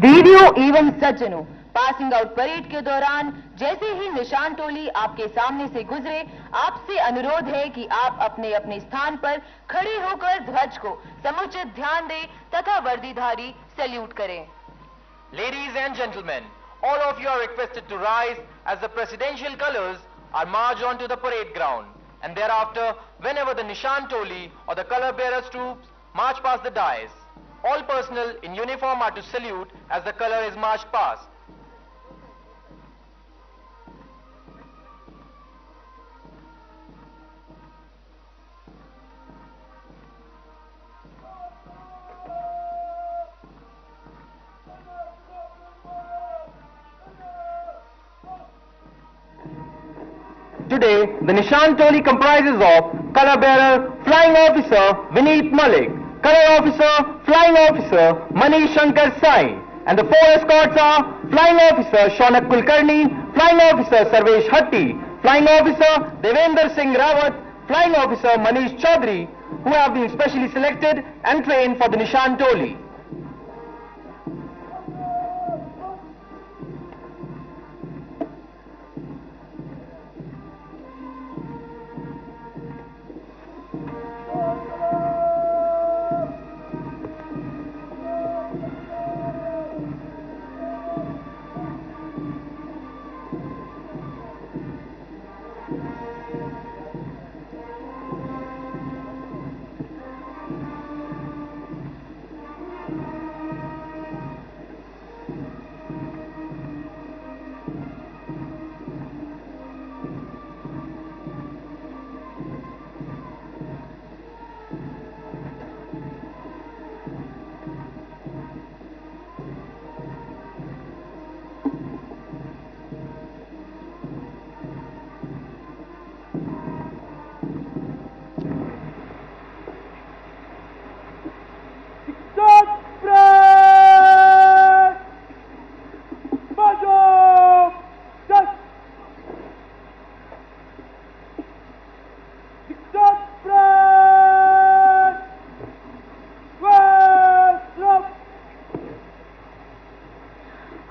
देवियों एवं सज्जनों, पासिंग आउट परेड के दौरान जैसे ही निशान टोली आपके सामने से गुजरे, आपसे अनुरोध है कि आप अपने अपने स्थान पर खड़े होकर ध्वज को समुचित ध्यान दें तथा वर्दीधारी सैल्यूट करें। Ladies and gentlemen, all of you are requested to rise as the presidential colors are marched onto the parade ground, and thereafter, whenever the Nishan Toli or the color bearers troops march past the dais, all personnel in uniform are to salute as the color is marched past. Today, the Nishan Toli comprises of color bearer Flying Officer Vineet Malik, color officer Flying Officer Manish Shankar Sai, and the four escorts are Flying Officer Shaunak Kulkarni, Flying Officer Sarvesh Hatti, Flying Officer Devendra Singh Rawat, Flying Officer Manish Chaudhary, who have been specially selected and trained for the Nishan Toli.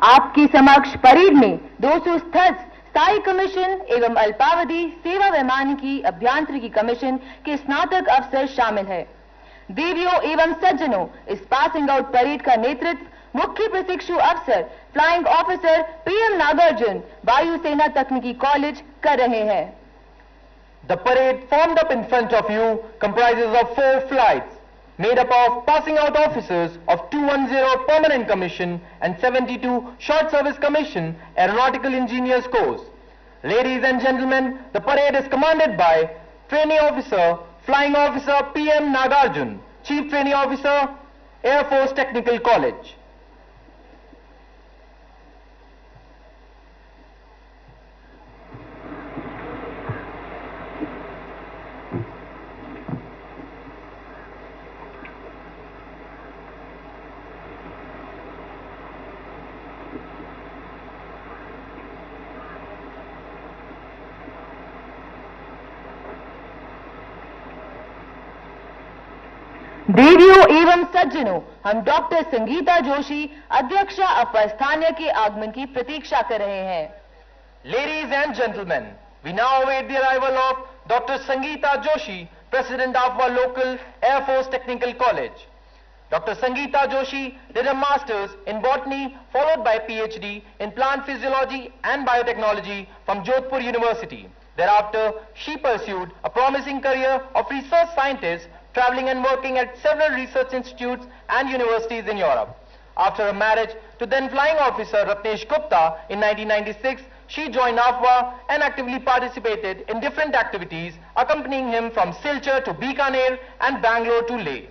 आपके समक्ष parade में 200 स्थज स्थायी commission एवं अल्पावधि सेवा वैमानिकी अभियांत्रिकी commission के स्नातक अफसर शामिल है। देवियों एवं सज्जनों, इस पासिंग आउट परेड का नेतृत्व मुख्य प्रशिक्षु अफसर फ्लाइंग ऑफिसर PM नागार्जुन वायुसेना तकनीकी कॉलेज कर रहे हैं। The parade formed up in front of you comprises of 4 flights made up of passing out officers of 210 Permanent Commission and 72 Short Service Commission Aeronautical Engineers Course. Ladies and gentlemen, the parade is commanded by Trainee Officer Flying Officer PM Nagarjun, Chief Trainee Officer, Air Force Technical College. देवियों एवं सज्जनों, हम doctor Sangeeta Joshi, अध्यक्षा अफवास्थान्य के आगमन की प्रतीक्षा कर रहे हैं. Ladies and gentlemen, we now await the arrival of Dr. Sangeeta Joshi, President of our local Air Force Technical College. Dr. Sangeeta Joshi did a master's in botany followed by PhD in plant physiology and biotechnology from Jodhpur University. Thereafter, she pursued a promising career of research scientist, traveling and working at several research institutes and universities in Europe. After her marriage to then Flying Officer Ratnesh Gupta in 1996, she joined AFWA and actively participated in different activities, accompanying him from Silchar to Bikaner and Bangalore to Leh.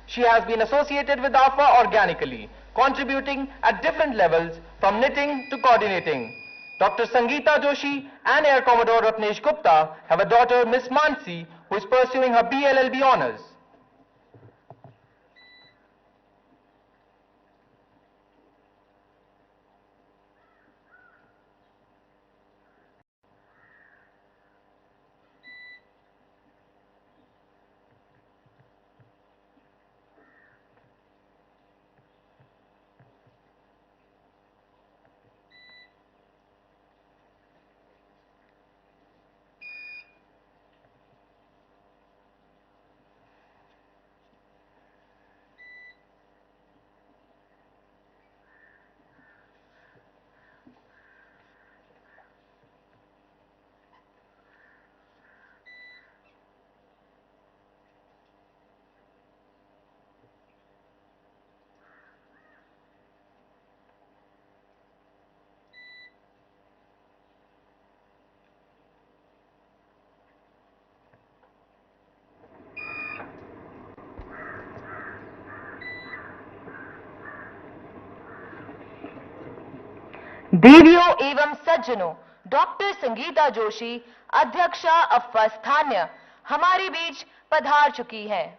She has been associated with AFWA organically, contributing at different levels from knitting to coordinating. Dr. Sangeeta Joshi and Air Commodore Ratnesh Gupta have a daughter, Miss Mansi, who is pursuing her BLLB honours. देवियों एवं सज्जनों, doctor Sangeeta Joshi, अध्यक्षा अफवास्थान्य, हमारे बीच पधार चुकी हैं.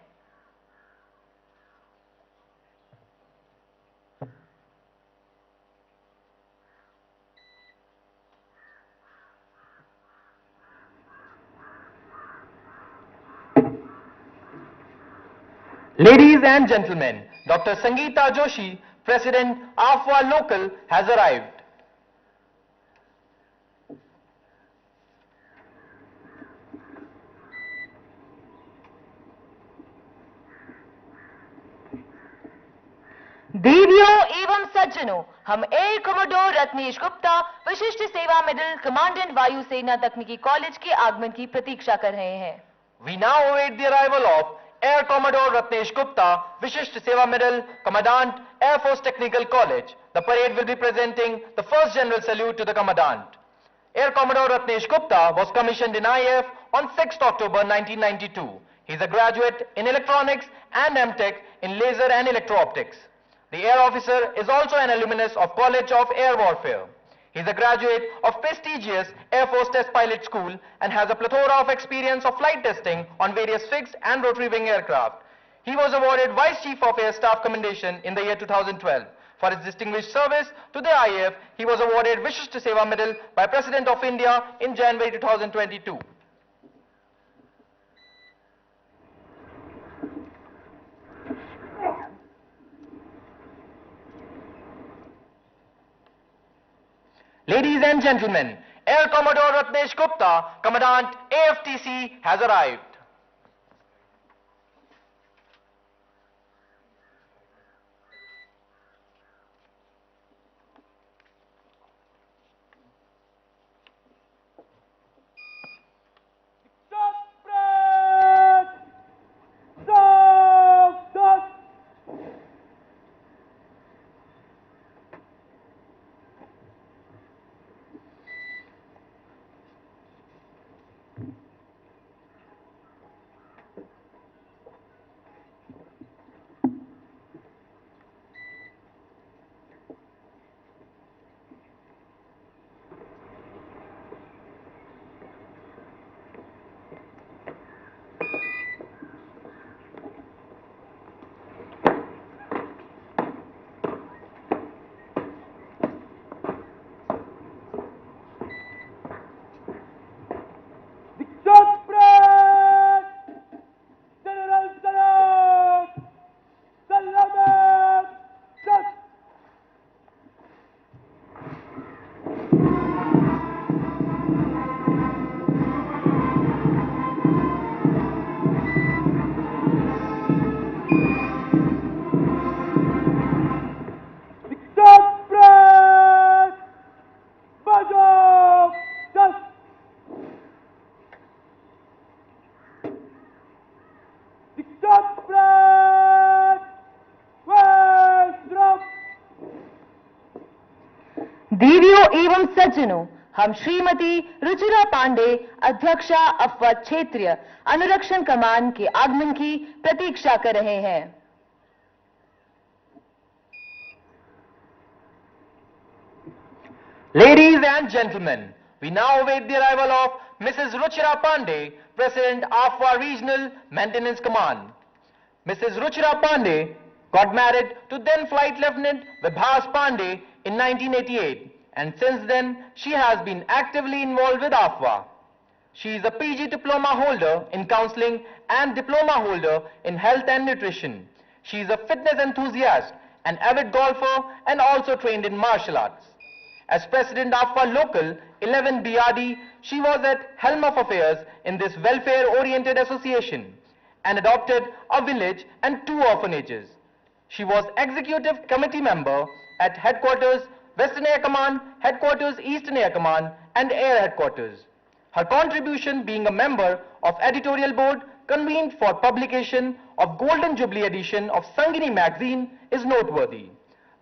Ladies and gentlemen, Dr. Sangeeta Joshi, President AFWA Local, has arrived. देवियों एवं सज्जनों, हम एयर कमोडोर रत्नेश गुप्ता, विशिष्ट सेवा मेडल, कमांडेंट वायुसेना तकनीकी कॉलेज के आगमन की प्रतीक्षा कर रहे हैं. We now await the arrival of Air Commodore Ratnesh Gupta, Vishisht Seva Medal, Commandant, Air Force Technical College. The parade will be presenting the first general salute to the Commandant. Air Commodore Ratnesh Gupta was commissioned in IAF on 6th October 1992. He is a graduate in electronics and MTech in laser and electro-optics. The air officer is also an alumnus of College of Air Warfare. He is a graduate of prestigious Air Force Test Pilot School and has a plethora of experience of flight testing on various fixed and rotary wing aircraft. He was awarded Vice Chief of Air Staff Commendation in the year 2012. For his distinguished service to the IAF, he was awarded Vishisht Seva Medal by President of India in January 2022. Ladies and gentlemen, Air Commodore Ratnesh Gupta, Commandant AFTC, has arrived. देवियों एवं सज्जनों, हम श्रीमती रुचिरा पांडे, अध्यक्षा अफवाह क्षेत्रीय अनुरक्षण कमान के आगमन की प्रतीक्षा कर रहे हैं। Ladies and gentlemen, we now await the arrival of Mrs. Ruchira Pandey, President of our Regional Maintenance Command. Mrs. Ruchira Pandey got married to then Flight Lieutenant Vibhas Pandey in 1988, and since then she has been actively involved with AFTC. She is a PG diploma holder in counseling and diploma holder in health and nutrition. She is a fitness enthusiast, an avid golfer, and also trained in martial arts. As President of our local 11 BRD, she was at helm of affairs in this welfare-oriented association and adopted a village and 2 orphanages. She was executive committee member at Headquarters Western Air Command, Headquarters Eastern Air Command, and Air Headquarters. Her contribution being a member of editorial board convened for publication of Golden Jubilee edition of Sangini magazine is noteworthy.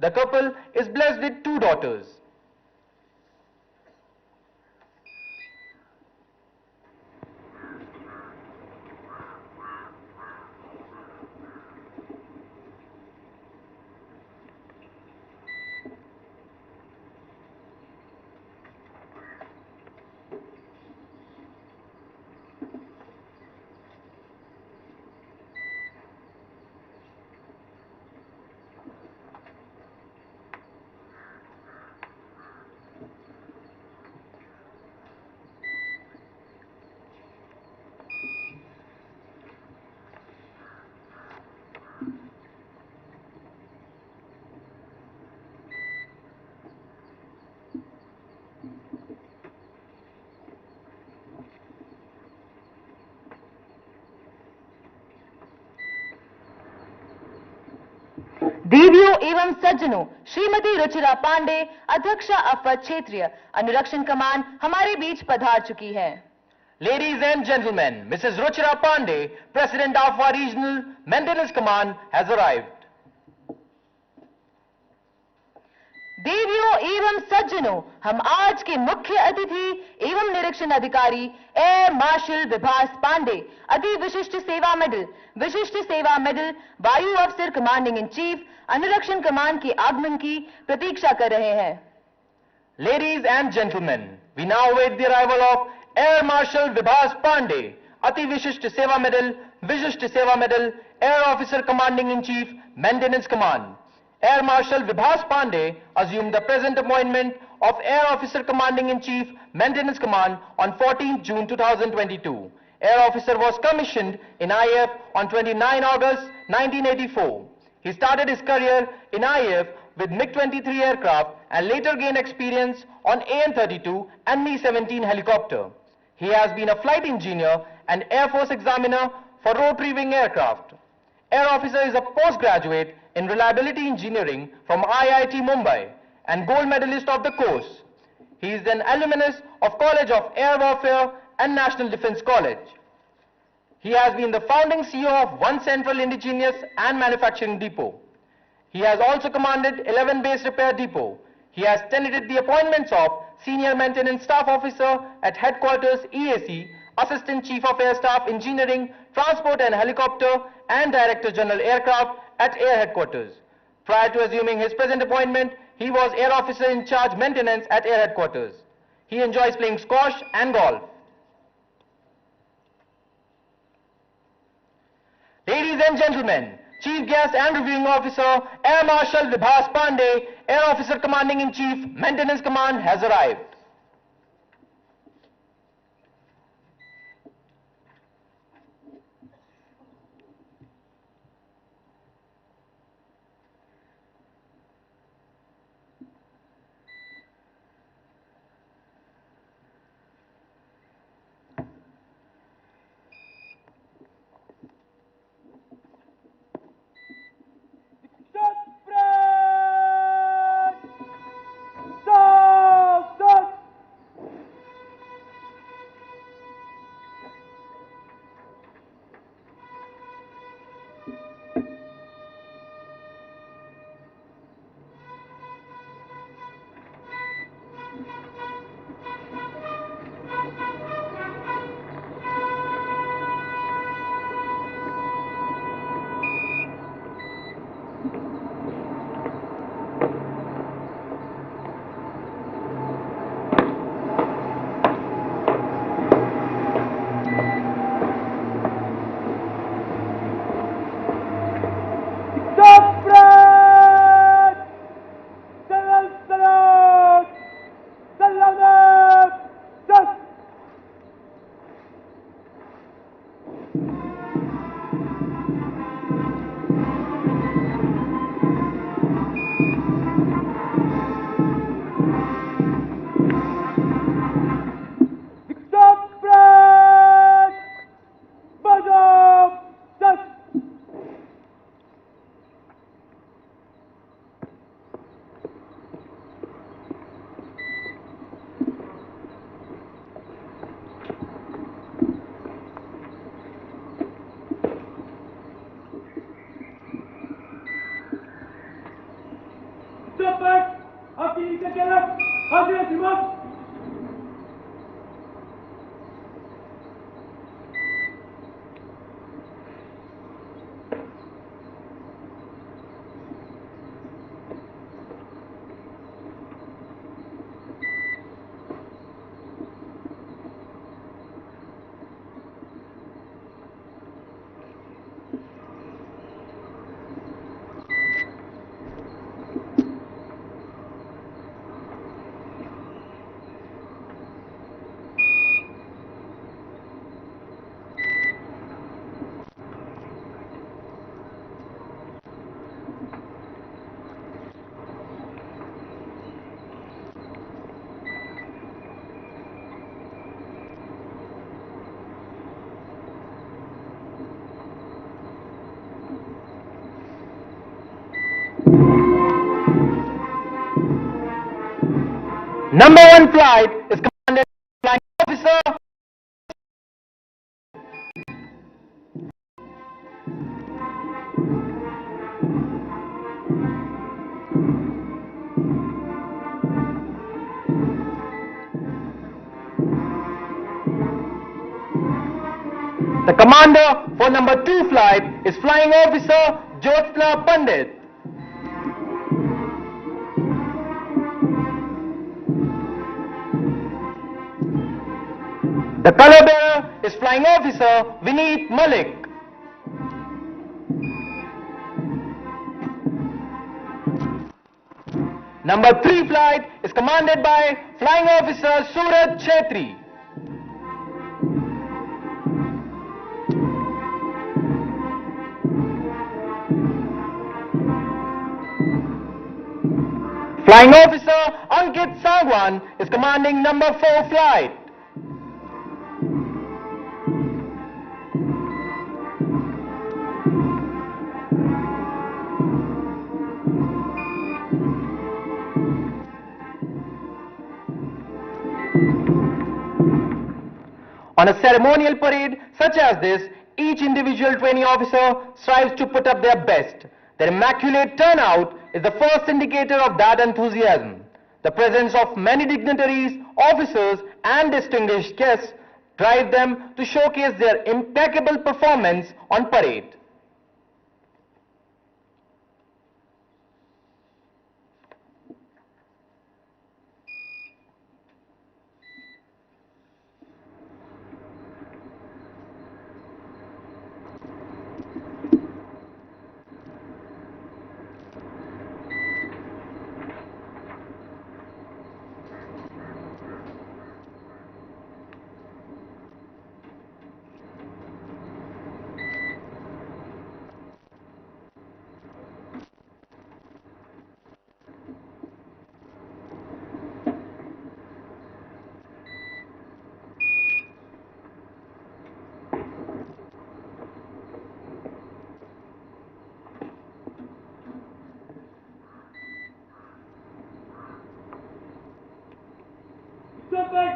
The couple is blessed with 2 daughters. देवियों एवं सज्जनों, श्रीमती रुचिरा पांडे, अध्यक्षा अफवाह क्षेत्रीय अनुरक्षण कमान हमारे बीच पधार चुकी है। Ladies and gentlemen, Mrs. Ruchira Pandey, President of our Regional Maintenance Command, has arrived. देवियों एवं सज्जनों, हम आज के मुख्य अतिथि एवं निरीक्षण अधिकारी air marshal Vibhas Pande, Ati Vishisht Seva medal, वायु अफसर कमांडिंग इन चीफ, अनुरक्षण कमान के आगमन की प्रतीक्षा कर रहे हैं। Ladies and gentlemen, we now await the arrival of Air Marshal Vibhas Pandey, Ati Vishisht Seva Medal, Air Officer Commanding in Chief, Maintenance Command. Air Marshal Vibhas Pandey assumed the present appointment of Air Officer Commanding in Chief, Maintenance Command on 14th June 2022. Air Officer was commissioned in IAF on 29 August 1984. He started his career in IAF with MiG-23 aircraft and later gained experience on AN-32 and Mi-17 helicopter. He has been a flight engineer and Air Force examiner for rotary wing aircraft. Air Officer is a postgraduate in reliability engineering from IIT Mumbai and gold medalist of the course. He is an alumnus of College of Air Warfare and National Defense College. He has been the founding CEO of One Central Indigenous and Manufacturing Depot. He has also commanded 11 base repair depot. He has tenanted the appointments of Senior Maintenance Staff Officer at Headquarters EAC, Assistant Chief of Air Staff Engineering, Transport and Helicopter, and Director General Aircraft at Air Headquarters. Prior to assuming his present appointment, he was Air Officer in Charge Maintenance at Air Headquarters. He enjoys playing squash and golf. Ladies and gentlemen, Chief Guest and Reviewing Officer, Air Marshal Vibhas Pandey, Air Officer Commanding in Chief, Maintenance Command, has arrived. Stop! 1 flight is commanded by Flying Officer. The commander for number 2 flight is Flying Officer Jyotsna Pandit. The color bearer is Flying Officer Vineet Malik. Number 3 flight is commanded by Flying Officer Suraj Chetri. Flying Officer Ankit Sagwan is commanding number 4 flight. On a ceremonial parade such as this, each individual training officer strives to put up their best. Their immaculate turnout is the first indicator of that enthusiasm. The presence of many dignitaries, officers and distinguished guests drive them to showcase their impeccable performance on parade.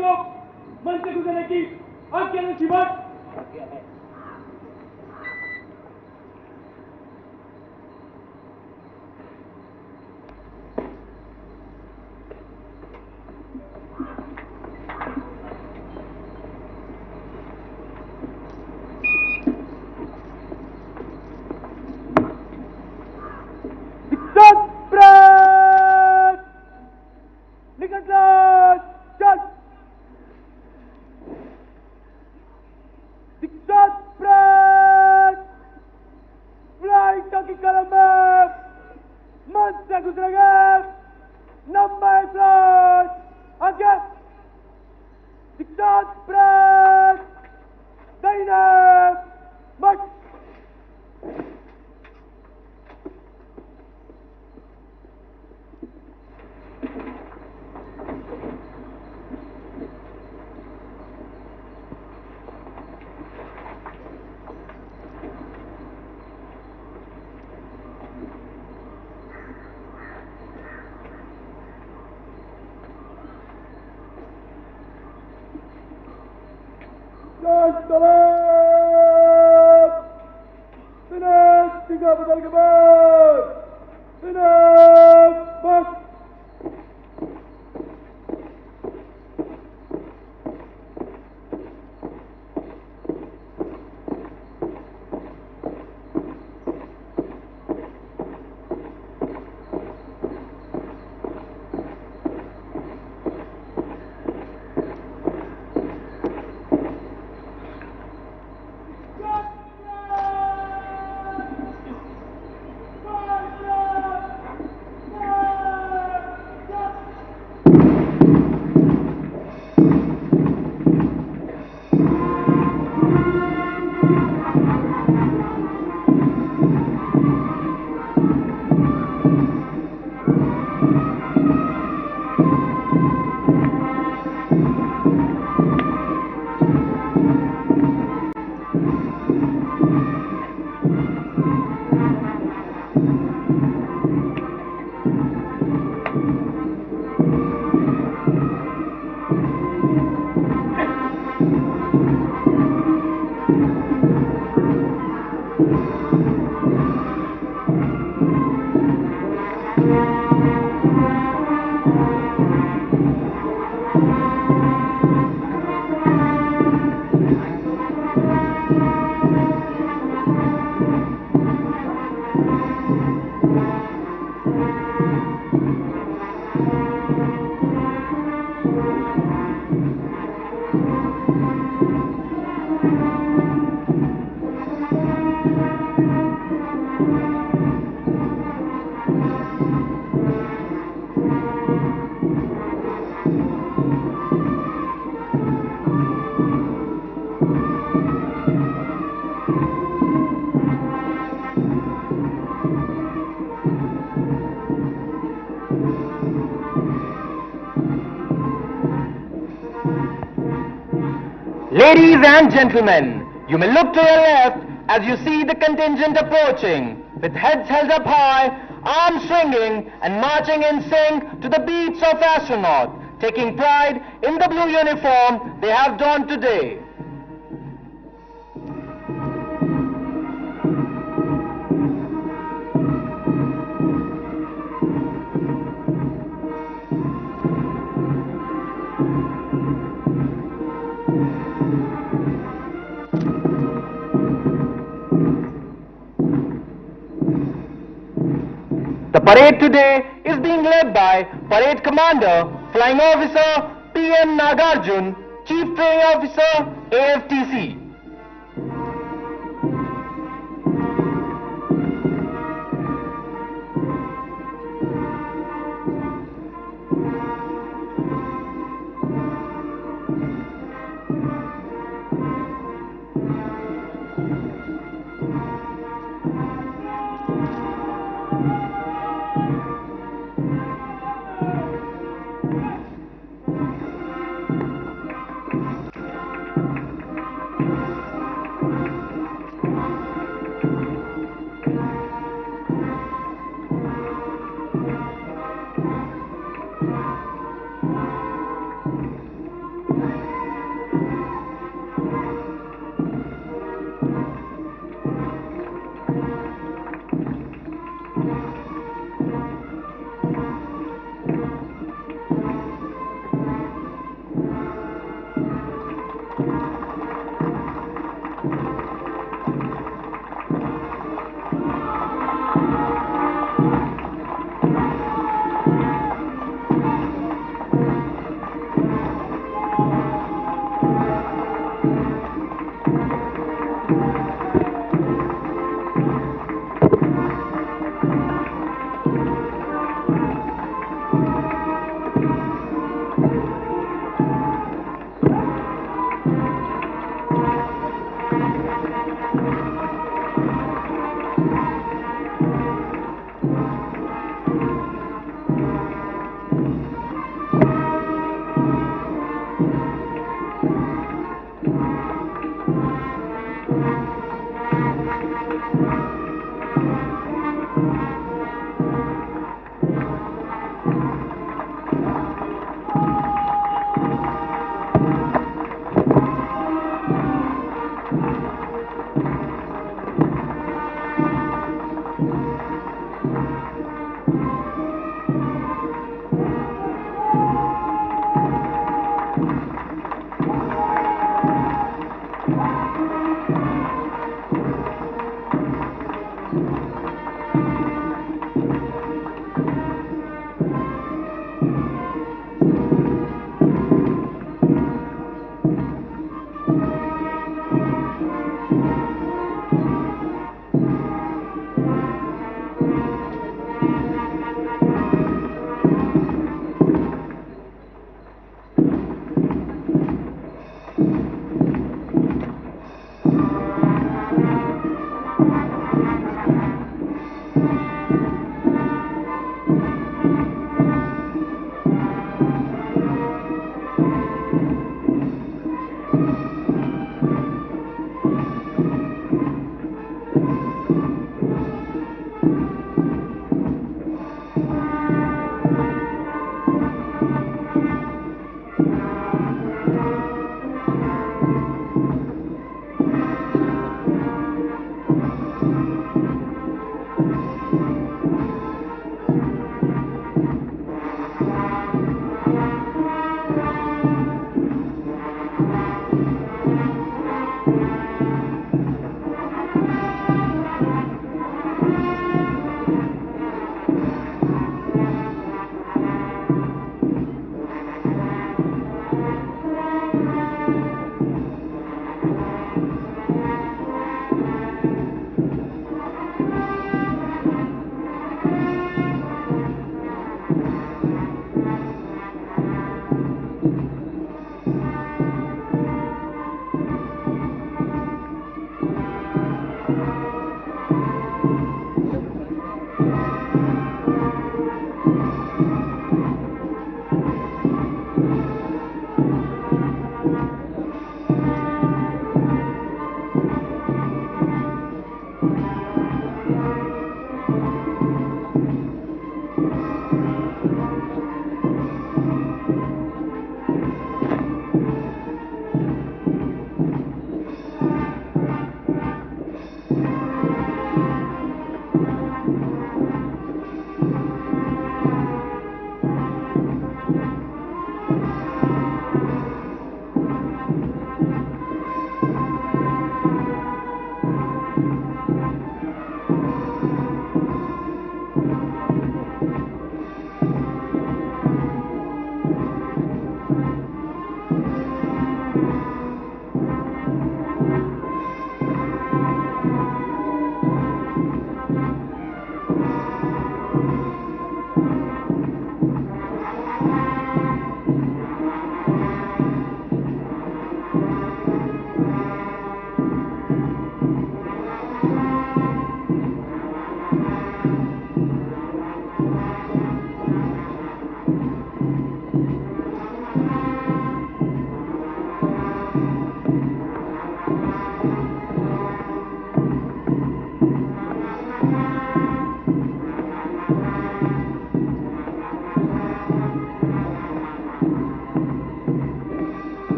को मन से गुजरने की आज्ञा की बात Ladies and gentlemen, you may look to your left as you see the contingent approaching, with heads held up high, arms swinging and marching in sync to the beats of astronaut, taking pride in the blue uniform they have donned today. The parade today is being led by Parade Commander, Flying Officer PM Nagarjun, Chief Training Officer, AFTC.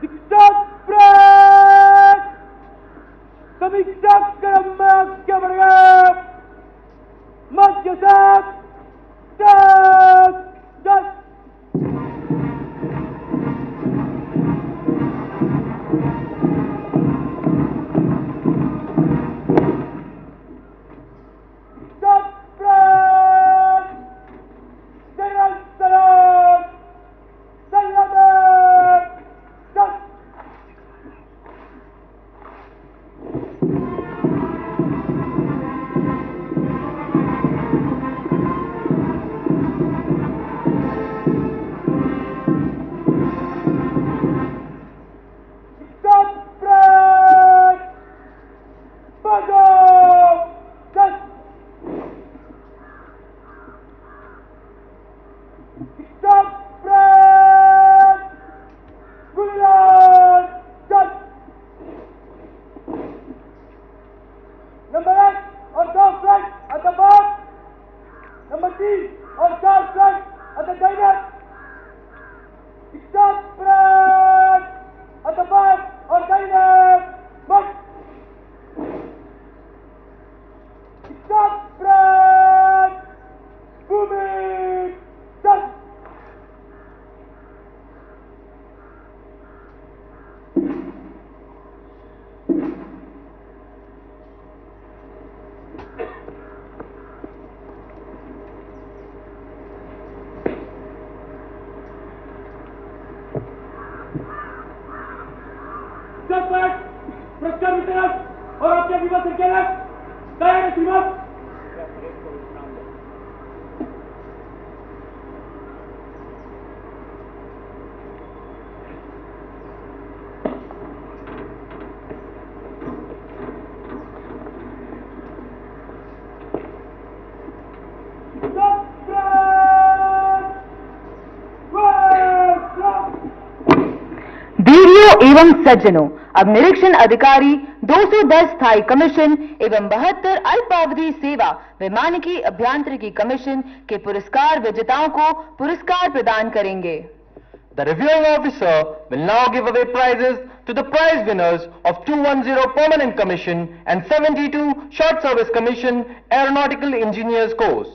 शिक्षक press समीक्षक क्रमांक के बढ़े मध्य पुरस्कार वितरक और आपके विभाग संचालक तैयार श्रीमत देवियों एवं सज्जनों, अब निरीक्षण अधिकारी 210 स्थायी कमीशन एवं 72 अल्पावधि सेवा वैमानिकी अभियांत्रिकी कमीशन के पुरस्कार विजेताओं को पुरस्कार प्रदान करेंगे। The reviewing officer will now give away prizes to the prize winners of 210 Permanent Commission and 72 Short Service Commission Aeronautical Engineers course.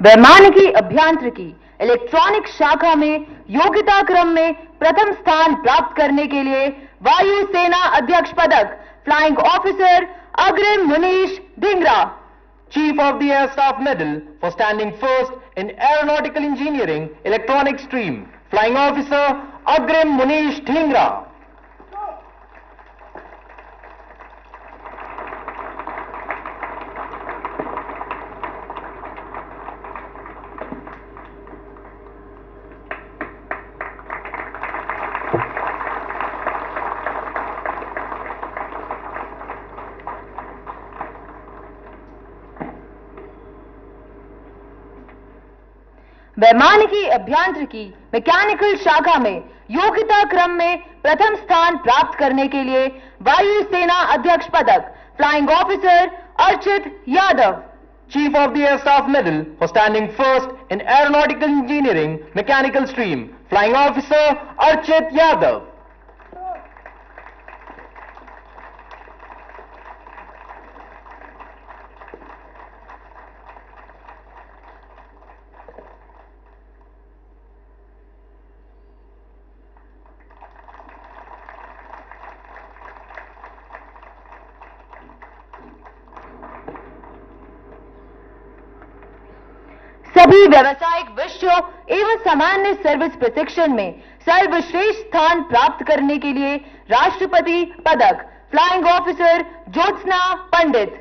वैमानिकी अभियांत्रिकी इलेक्ट्रॉनिक शाखा में योग्यता क्रम में प्रथम स्थान प्राप्त करने के लिए वायु सेना अध्यक्ष पदक फ्लाइंग ऑफिसर अग्रिम Munish Dhingra, Chief of the Air Staff Medal for standing first in Aeronautical Engineering Electronic Stream, Flying Officer Agrim Munish Dhingra. वैमानिकी अभियांत्रिकी मैकेनिकल शाखा में योग्यता क्रम में प्रथम स्थान प्राप्त करने के लिए वायु सेना अध्यक्ष पदक flying officer Archit Yadav, Chief of the Air Staff Medal for standing first in Aeronautical Engineering Mechanical Stream, Flying Officer Archit Yadav. सभी व्यावसायिक विषयों एवं सामान्य सर्विस प्रशिक्षण में सर्वश्रेष्ठ स्थान प्राप्त करने के लिए राष्ट्रपति पदक flying officer Jyotsna Pandit,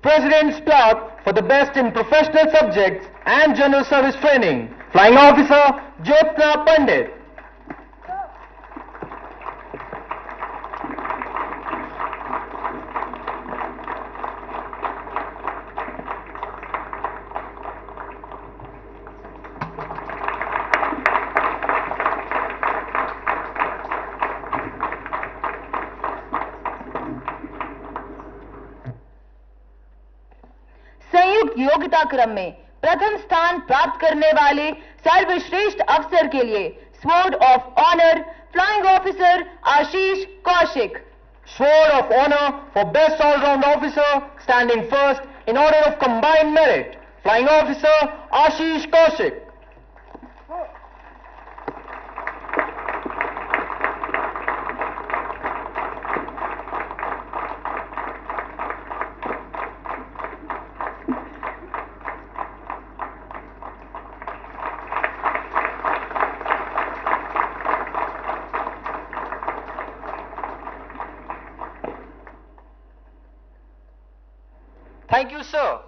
President's Plaque for the best in professional subjects and general service training, Flying Officer Jyotna Pandit. संयुक्त योग्यता क्रम में प्रथम स्थान प्राप्त करने वाले सर्वश्रेष्ठ अफसर के लिए sword of honour flying officer Ashish Kaushik. Sword of Honor for Best All-Round Officer, standing first in order of combined merit, Flying Officer Ashish Kaushik. Thank you, sir.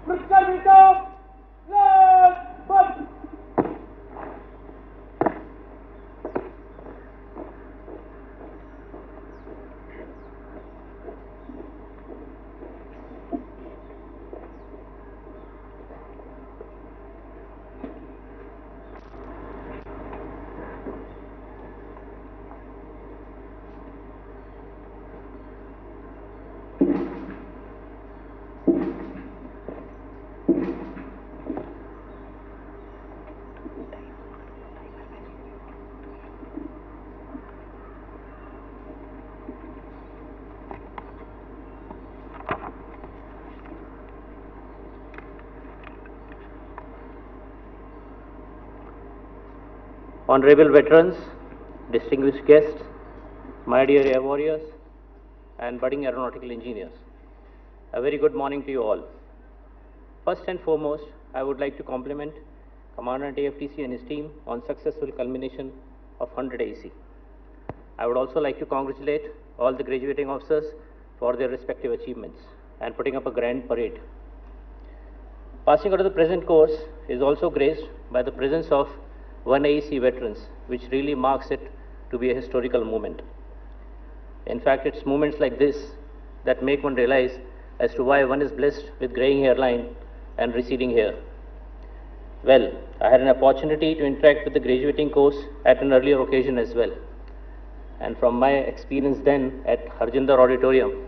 Mr. Vito, but Honorable veterans, distinguished guests, my dear air warriors and budding aeronautical engineers, a very good morning to you all. First and foremost, I would like to compliment Commandant AFTC and his team on successful culmination of 100 AC. I would also like to congratulate all the graduating officers for their respective achievements and putting up a grand parade. Passing out of the present course is also graced by the presence of 1 AEC veterans, which really marks it to be a historical moment. In fact, it's moments like this that make one realize as to why one is blessed with graying hairline and receding hair. Well, I had an opportunity to interact with the graduating course at an earlier occasion as well. And from my experience then at Harjinder Auditorium,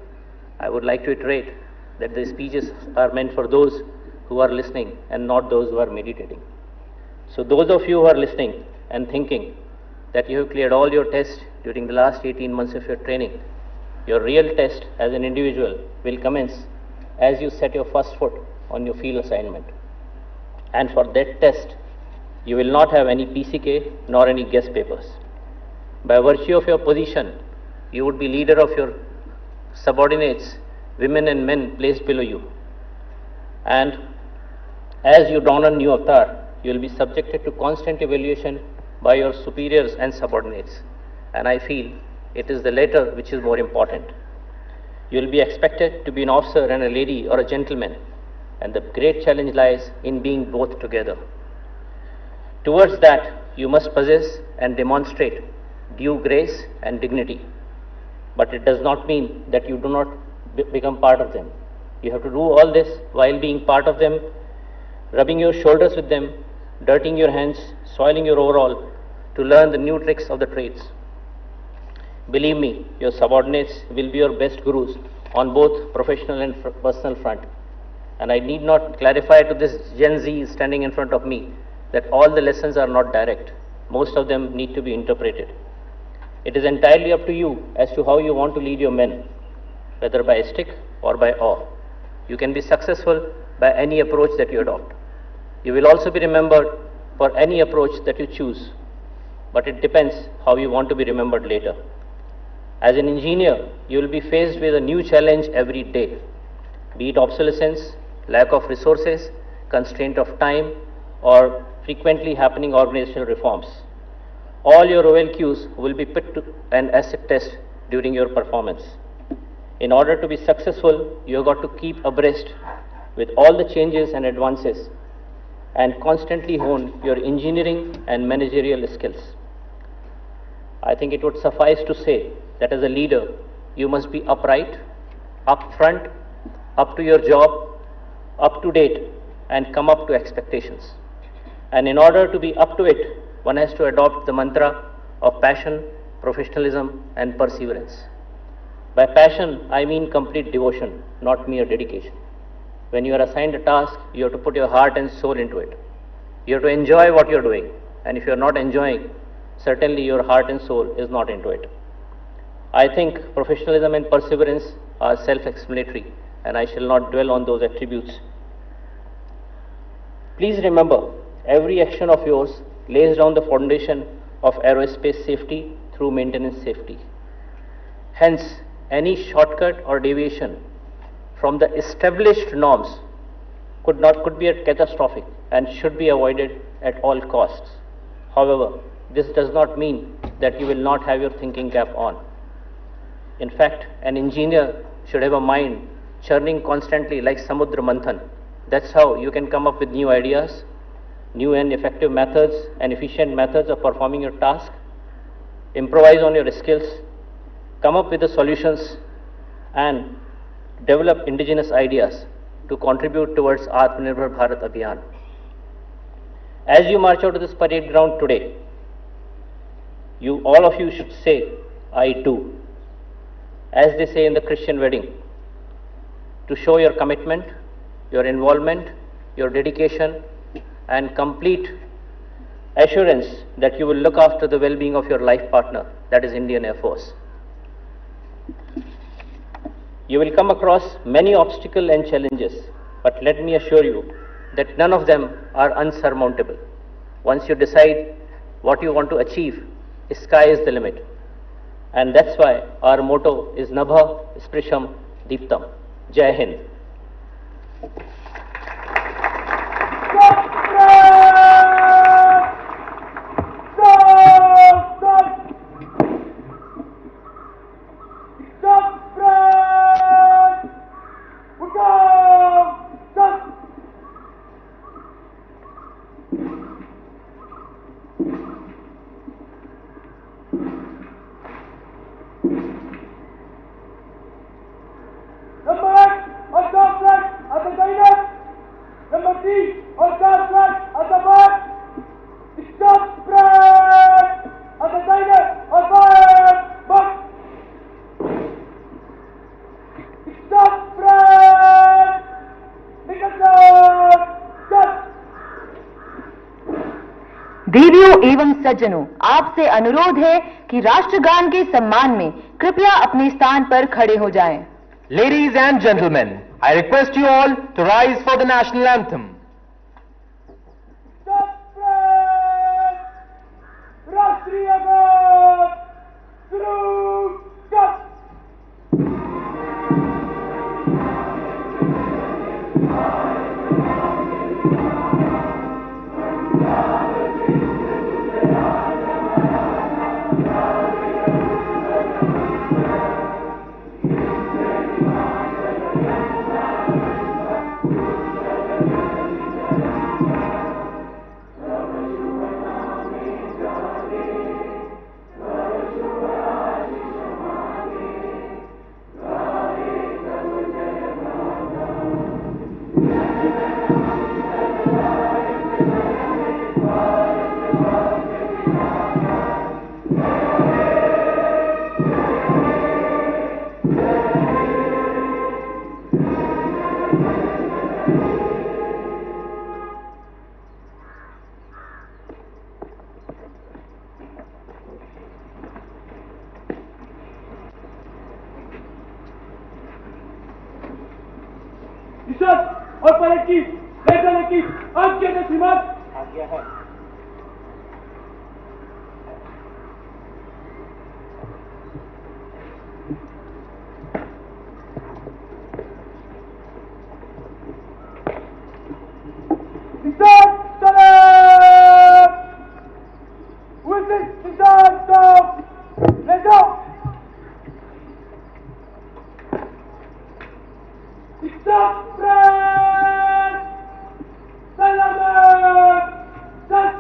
I would like to iterate that the speeches are meant for those who are listening and not those who are meditating. So those of you who are listening and thinking that you have cleared all your tests during the last 18 months of your training, your real test as an individual will commence as you set your first foot on your field assignment. And for that test, you will not have any PCK nor any guest papers. By virtue of your position, you would be leader of your subordinates, women and men placed below you. And as you don a new avatar, you will be subjected to constant evaluation by your superiors and subordinates. And I feel it is the latter which is more important. You will be expected to be an officer and a lady or a gentleman, and the great challenge lies in being both together. Towards that, you must possess and demonstrate due grace and dignity. But it does not mean that you do not become part of them. You have to do all this while being part of them, rubbing your shoulders with them, dirtying your hands, soiling your overall, to learn the new tricks of the trades. Believe me, your subordinates will be your best gurus on both professional and personal front. And I need not clarify to this Gen Z standing in front of me that all the lessons are not direct. Most of them need to be interpreted. It is entirely up to you as to how you want to lead your men, whether by stick or by awe. You can be successful by any approach that you adopt. You will also be remembered for any approach that you choose, but it depends how you want to be remembered later. As an engineer, you will be faced with a new challenge every day, be it obsolescence, lack of resources, constraint of time, or frequently happening organizational reforms. All your OLQs will be put to an acid test during your performance. In order to be successful, you have got to keep abreast with all the changes and advances and constantly hone your engineering and managerial skills. I think it would suffice to say that as a leader, you must be upright, upfront, up to your job, up to date, and come up to expectations. And in order to be up to it, one has to adopt the mantra of passion, professionalism, and perseverance. By passion, I mean complete devotion, not mere dedication. When you are assigned a task, you have to put your heart and soul into it. You have to enjoy what you are doing. And if you are not enjoying, certainly your heart and soul is not into it. I think professionalism and perseverance are self-explanatory, and I shall not dwell on those attributes. Please remember, every action of yours lays down the foundation of aerospace safety through maintenance safety. Hence, any shortcut or deviation from the established norms could be catastrophic and should be avoided at all costs. However, this does not mean that you will not have your thinking cap on. In fact, an engineer should have a mind churning constantly like Samudra Manthan. That's how you can come up with new ideas, new and effective methods and efficient methods of performing your task, improvise on your skills, come up with the solutions, and develop indigenous ideas to contribute towards Atmanirbhar Bharat Abhiyan. As you march out of this parade ground today, all of you should say, I do, as they say in the Christian wedding, to show your commitment, your involvement, your dedication, and complete assurance that you will look after the well-being of your life partner, that is Indian Air Force. You will come across many obstacles and challenges, but let me assure you that none of them are unsurmountable. Once you decide what you want to achieve, sky is the limit. And that's why our motto is Nabha Sprisham Deeptam. Jai Hind. देवियों एवं सज्जनों, आपसे अनुरोध है कि राष्ट्रगान के सम्मान में कृपया अपने स्थान पर खड़े हो जाएं। Ladies and gentlemen, I request you all to rise for the national anthem. और परेड की लेने की आज्ञा है श्रीमान। आज्ञा है। With Music stop. Let's go. Stop, friend. Salamat. Just.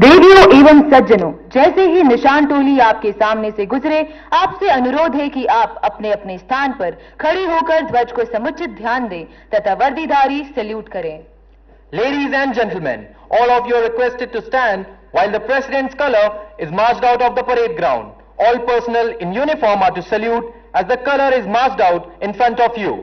देवियों एवं सज्जनों, जैसे ही निशान टोली आपके सामने से गुजरे, आपसे अनुरोध है कि आप अपने अपने स्थान पर खड़े होकर ध्वज को समुचित ध्यान दें तथा वर्दीधारी सैल्यूट करें। Ladies and gentlemen, all of you are requested to stand while the President's color is marched out of the parade ground. All personnel in uniform are to salute as the color is marched out in front of you.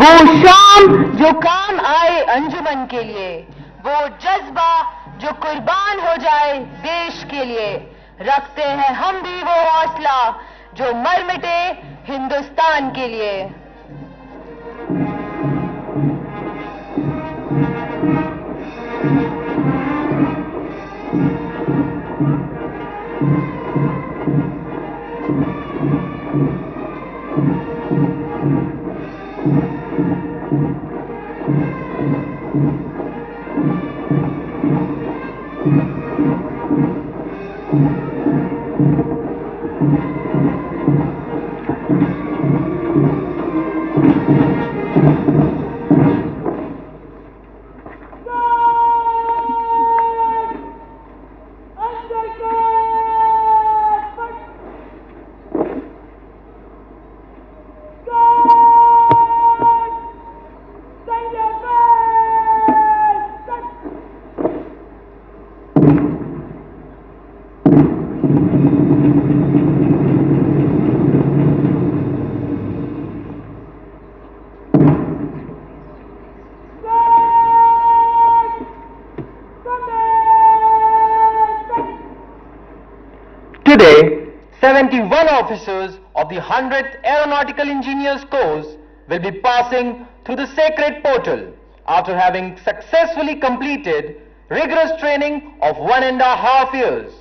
वो शाम जो काम आए अंजुमन के लिए, वो जज्बा जो कुर्बान हो जाए देश के लिए, रखते हैं हम भी वो हौसला जो मर मिटे हिंदुस्तान के लिए। Today, 71 officers of the 100th Aeronautical Engineers Course will be passing through the sacred portal after having successfully completed rigorous training of 1.5 years.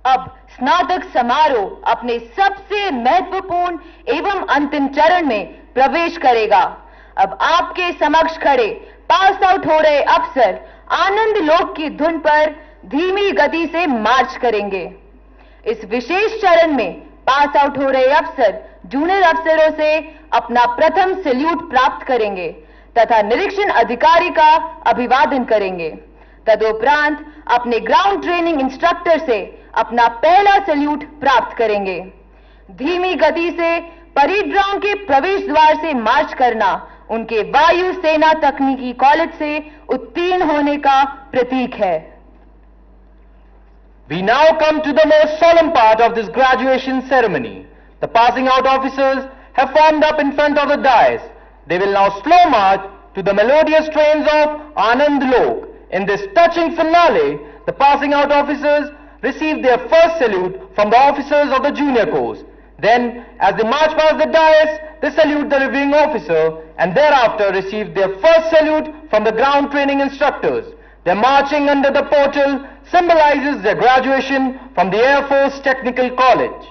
अब स्नातक समारोह अपने सबसे महत्वपूर्ण एवं अंतिम चरण में प्रवेश करेगा। अब आपके समक्ष खड़े पास आउट हो रहे अफसर आनंद लोक की धुन पर धीमी गति से मार्च करेंगे। इस विशेष चरण में पास आउट हो रहे अफसर जूनियर अफसरों से अपना प्रथम सैल्यूट प्राप्त करेंगे तथा निरीक्षण अधिकारी का अभिवादन करेंगे। तदुपरांत अपने ग्राउंड ट्रेनिंग इंस्ट्रक्टर से अपना पहला सैल्यूट प्राप्त करेंगे। धीमी गति से परेड ग्राउंड के प्रवेश द्वार से मार्च करना उनके वायु सेना तकनीकी कॉलेज से उत्तीर्ण होने का प्रतीक है। We now come to the most solemn part of this graduation ceremony. The passing out officers have formed up in front of the dais. They will now slow march to the melodious strains of Anand Lok. In this touching finale, the passing out officers receive their first salute from the officers of the junior course. Then, as they march past the dais, they salute the reviewing officer and thereafter receive their first salute from the ground training instructors. Their marching under the portal symbolizes their graduation from the Air Force Technical College.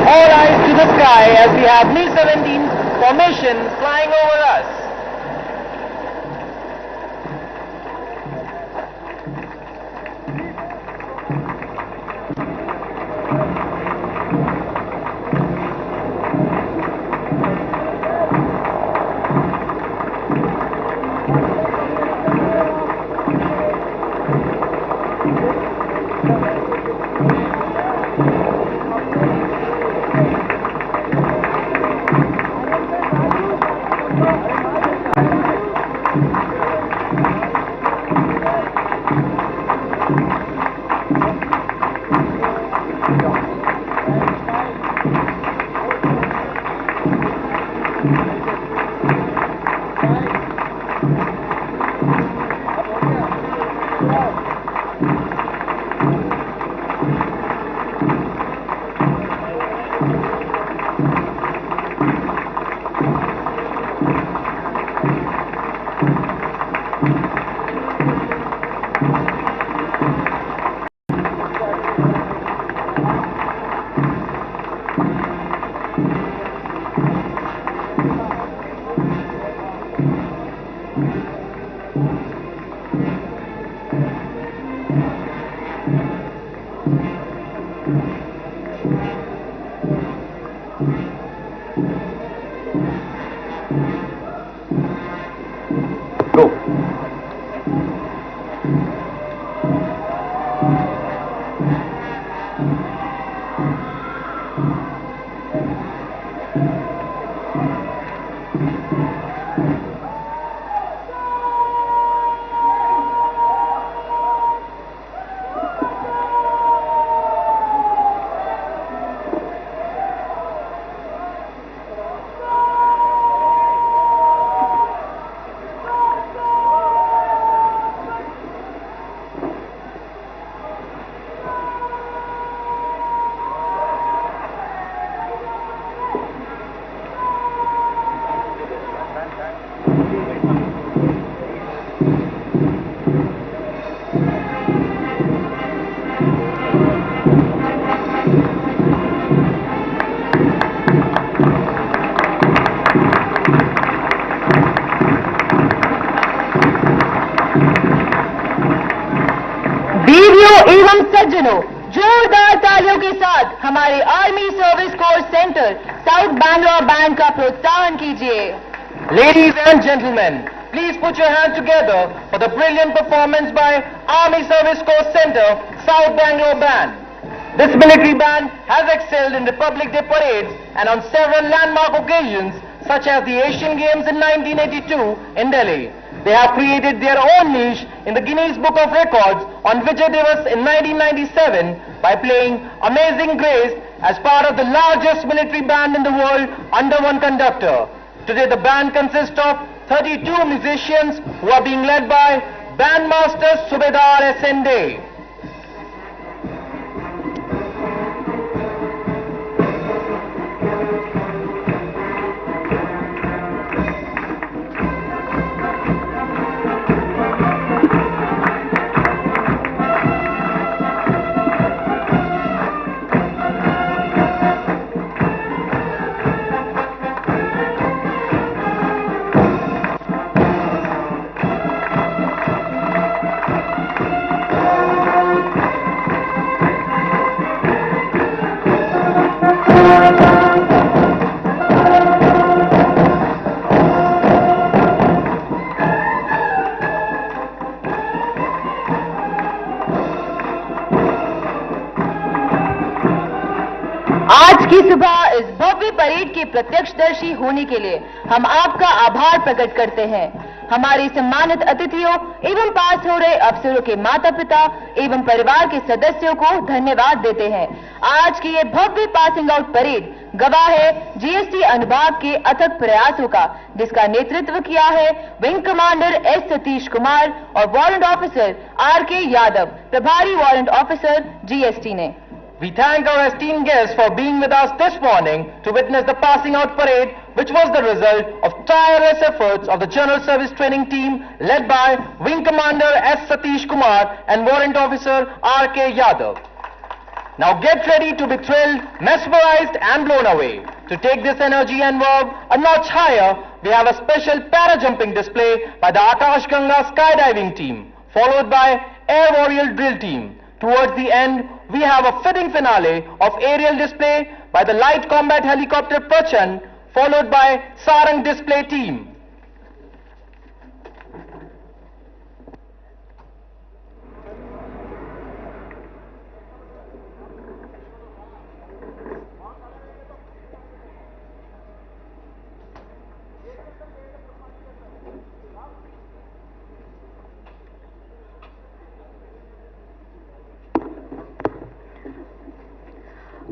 All eyes sky as we have Mi-17 formation flying over us. Go. देवियों एवं सज्जनों, जोरदार तालियों के साथ हमारे army service corps centre south Bangalore band का प्रोत्साहन कीजिए। Ladies and gentlemen, please put your hands together for the brilliant performance by Army Service Corps Center, South Bangalore Band. This military band has excelled in Republic Day parades and on several landmark occasions such as the Asian Games in 1982 in Delhi. They have created their own niche in the Guinness Book of Records on Vijay Diwas in 1997 by playing Amazing Grace as part of the largest military band in the world under one conductor. Today the band consists of 32 musicians who are being led by Bandmaster Subedar S.N. Dey. आज की सुबह इस भव्य parade के प्रत्यक्षदर्शी होने के लिए हम आपका आभार प्रकट करते हैं। हमारे सम्मानित अतिथियों एवं पास हो रहे अफसरों के माता पिता एवं परिवार के सदस्यों को धन्यवाद देते हैं। आज की ये भव्य पासिंग आउट परेड गवाह है जीएसटी अनुभाग के अथक प्रयासों का, जिसका नेतृत्व किया है wing commander S Satish Kumar और वारंट ऑफिसर आर.के. यादव, प्रभारी वारंट ऑफिसर जीएसटी ने। We thank our esteemed guests for being with us this morning to witness the passing out parade, which was the result of tireless efforts of the General Service Training Team led by Wing Commander S. Satish Kumar and Warrant Officer R.K. Yadav. Now get ready to be thrilled, mesmerized and blown away. To take this energy and verb a notch higher, we have a special para-jumping display by the Akash Ganga skydiving team, followed by Air Warrior drill team. Towards the end, we have a fitting finale of aerial display by the light combat helicopter Prachan, followed by Sarang display team.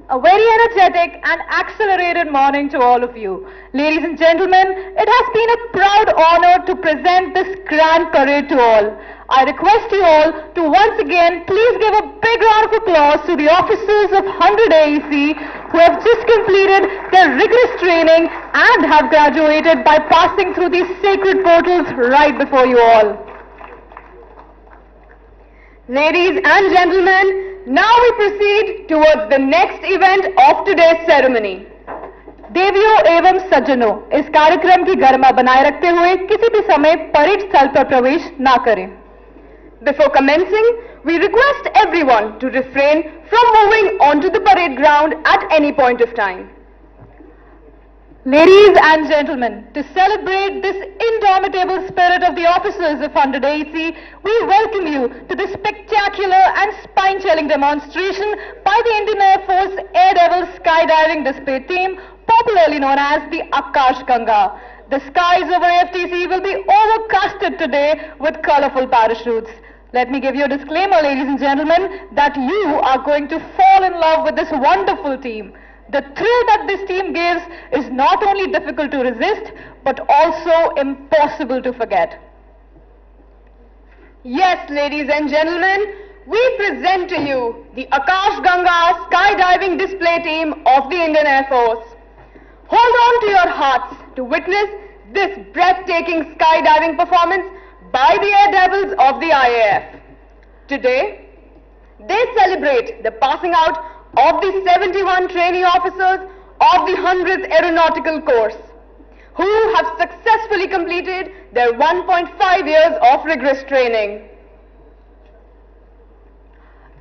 A very energetic and accelerated morning to all of you. Ladies and gentlemen, it has been a proud honor to present this grand parade to all. I request you all to once again please give a big round of applause to the officers of 100 AEC who have just completed their rigorous training and have graduated by passing through these sacred portals right before you all. Ladies and gentlemen, now we proceed towards the next event of today's ceremony. देवियों एवं सज्जनों, इस कार्यक्रम की गरिमा बनाए रखते हुए किसी भी समय परेड स्थल पर प्रवेश ना करें. Before commencing, we request everyone to refrain from moving onto the parade ground at any point of time. Ladies and gentlemen, to celebrate this indomitable spirit of the officers of 100 AEC, we welcome you to this spectacular and spine-chilling demonstration by the Indian Air Force Air Devil skydiving display team, popularly known as the Akash Ganga. The skies over AFTC will be overcasted today with colorful parachutes. Let me give you a disclaimer, ladies and gentlemen, that you are going to fall in love with this wonderful team. The thrill that this team gives is not only difficult to resist, but also impossible to forget. Yes, ladies and gentlemen, we present to you the Akash Ganga skydiving display team of the Indian Air Force. Hold on to your hearts to witness this breathtaking skydiving performance by the Air Devils of the IAF. Today, they celebrate the passing out of the 71 trainee officers of the 100th Aeronautical Course, who have successfully completed their 1.5 years of rigorous training.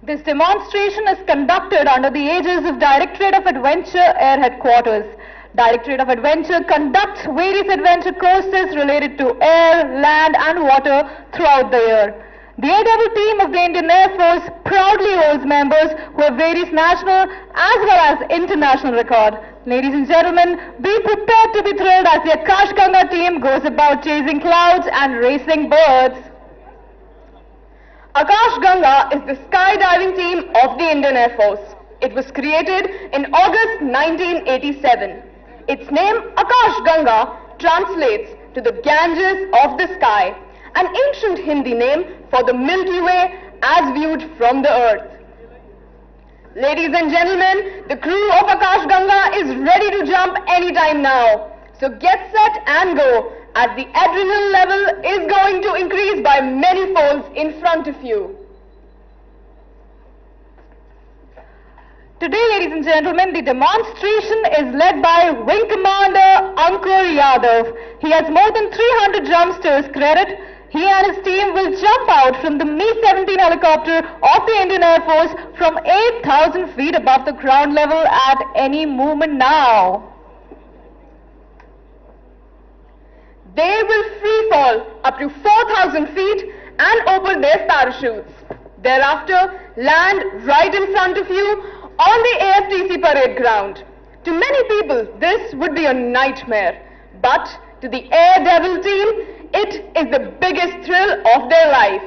This demonstration is conducted under the aegis of Directorate of Adventure Air Headquarters. Directorate of Adventure conducts various adventure courses related to air, land and water throughout the year. The Air Devil team of the Indian Air Force proudly holds members who have various national as well as international record. Ladies and gentlemen, be prepared to be thrilled as the Akash Ganga team goes about chasing clouds and racing birds. Akash Ganga is the skydiving team of the Indian Air Force. It was created in August 1987. Its name, Akash Ganga, translates to the Ganges of the sky, an ancient Hindi name for the Milky Way as viewed from the earth. Ladies and gentlemen, the crew of Akash Ganga is ready to jump anytime now. So get set and go, as the adrenaline level is going to increase by many folds in front of you. Today, ladies and gentlemen, the demonstration is led by Wing Commander Ankur Yadav. He has more than 300 jumps to his credit. He and his team will jump out from the Mi-17 helicopter of the Indian Air Force from 8,000 feet above the ground level at any moment now. They will free fall up to 4,000 feet and open their parachutes. Thereafter, land right in front of you on the AFTC parade ground. To many people, this would be a nightmare, but to the Air Devil team, it is the biggest thrill of their life.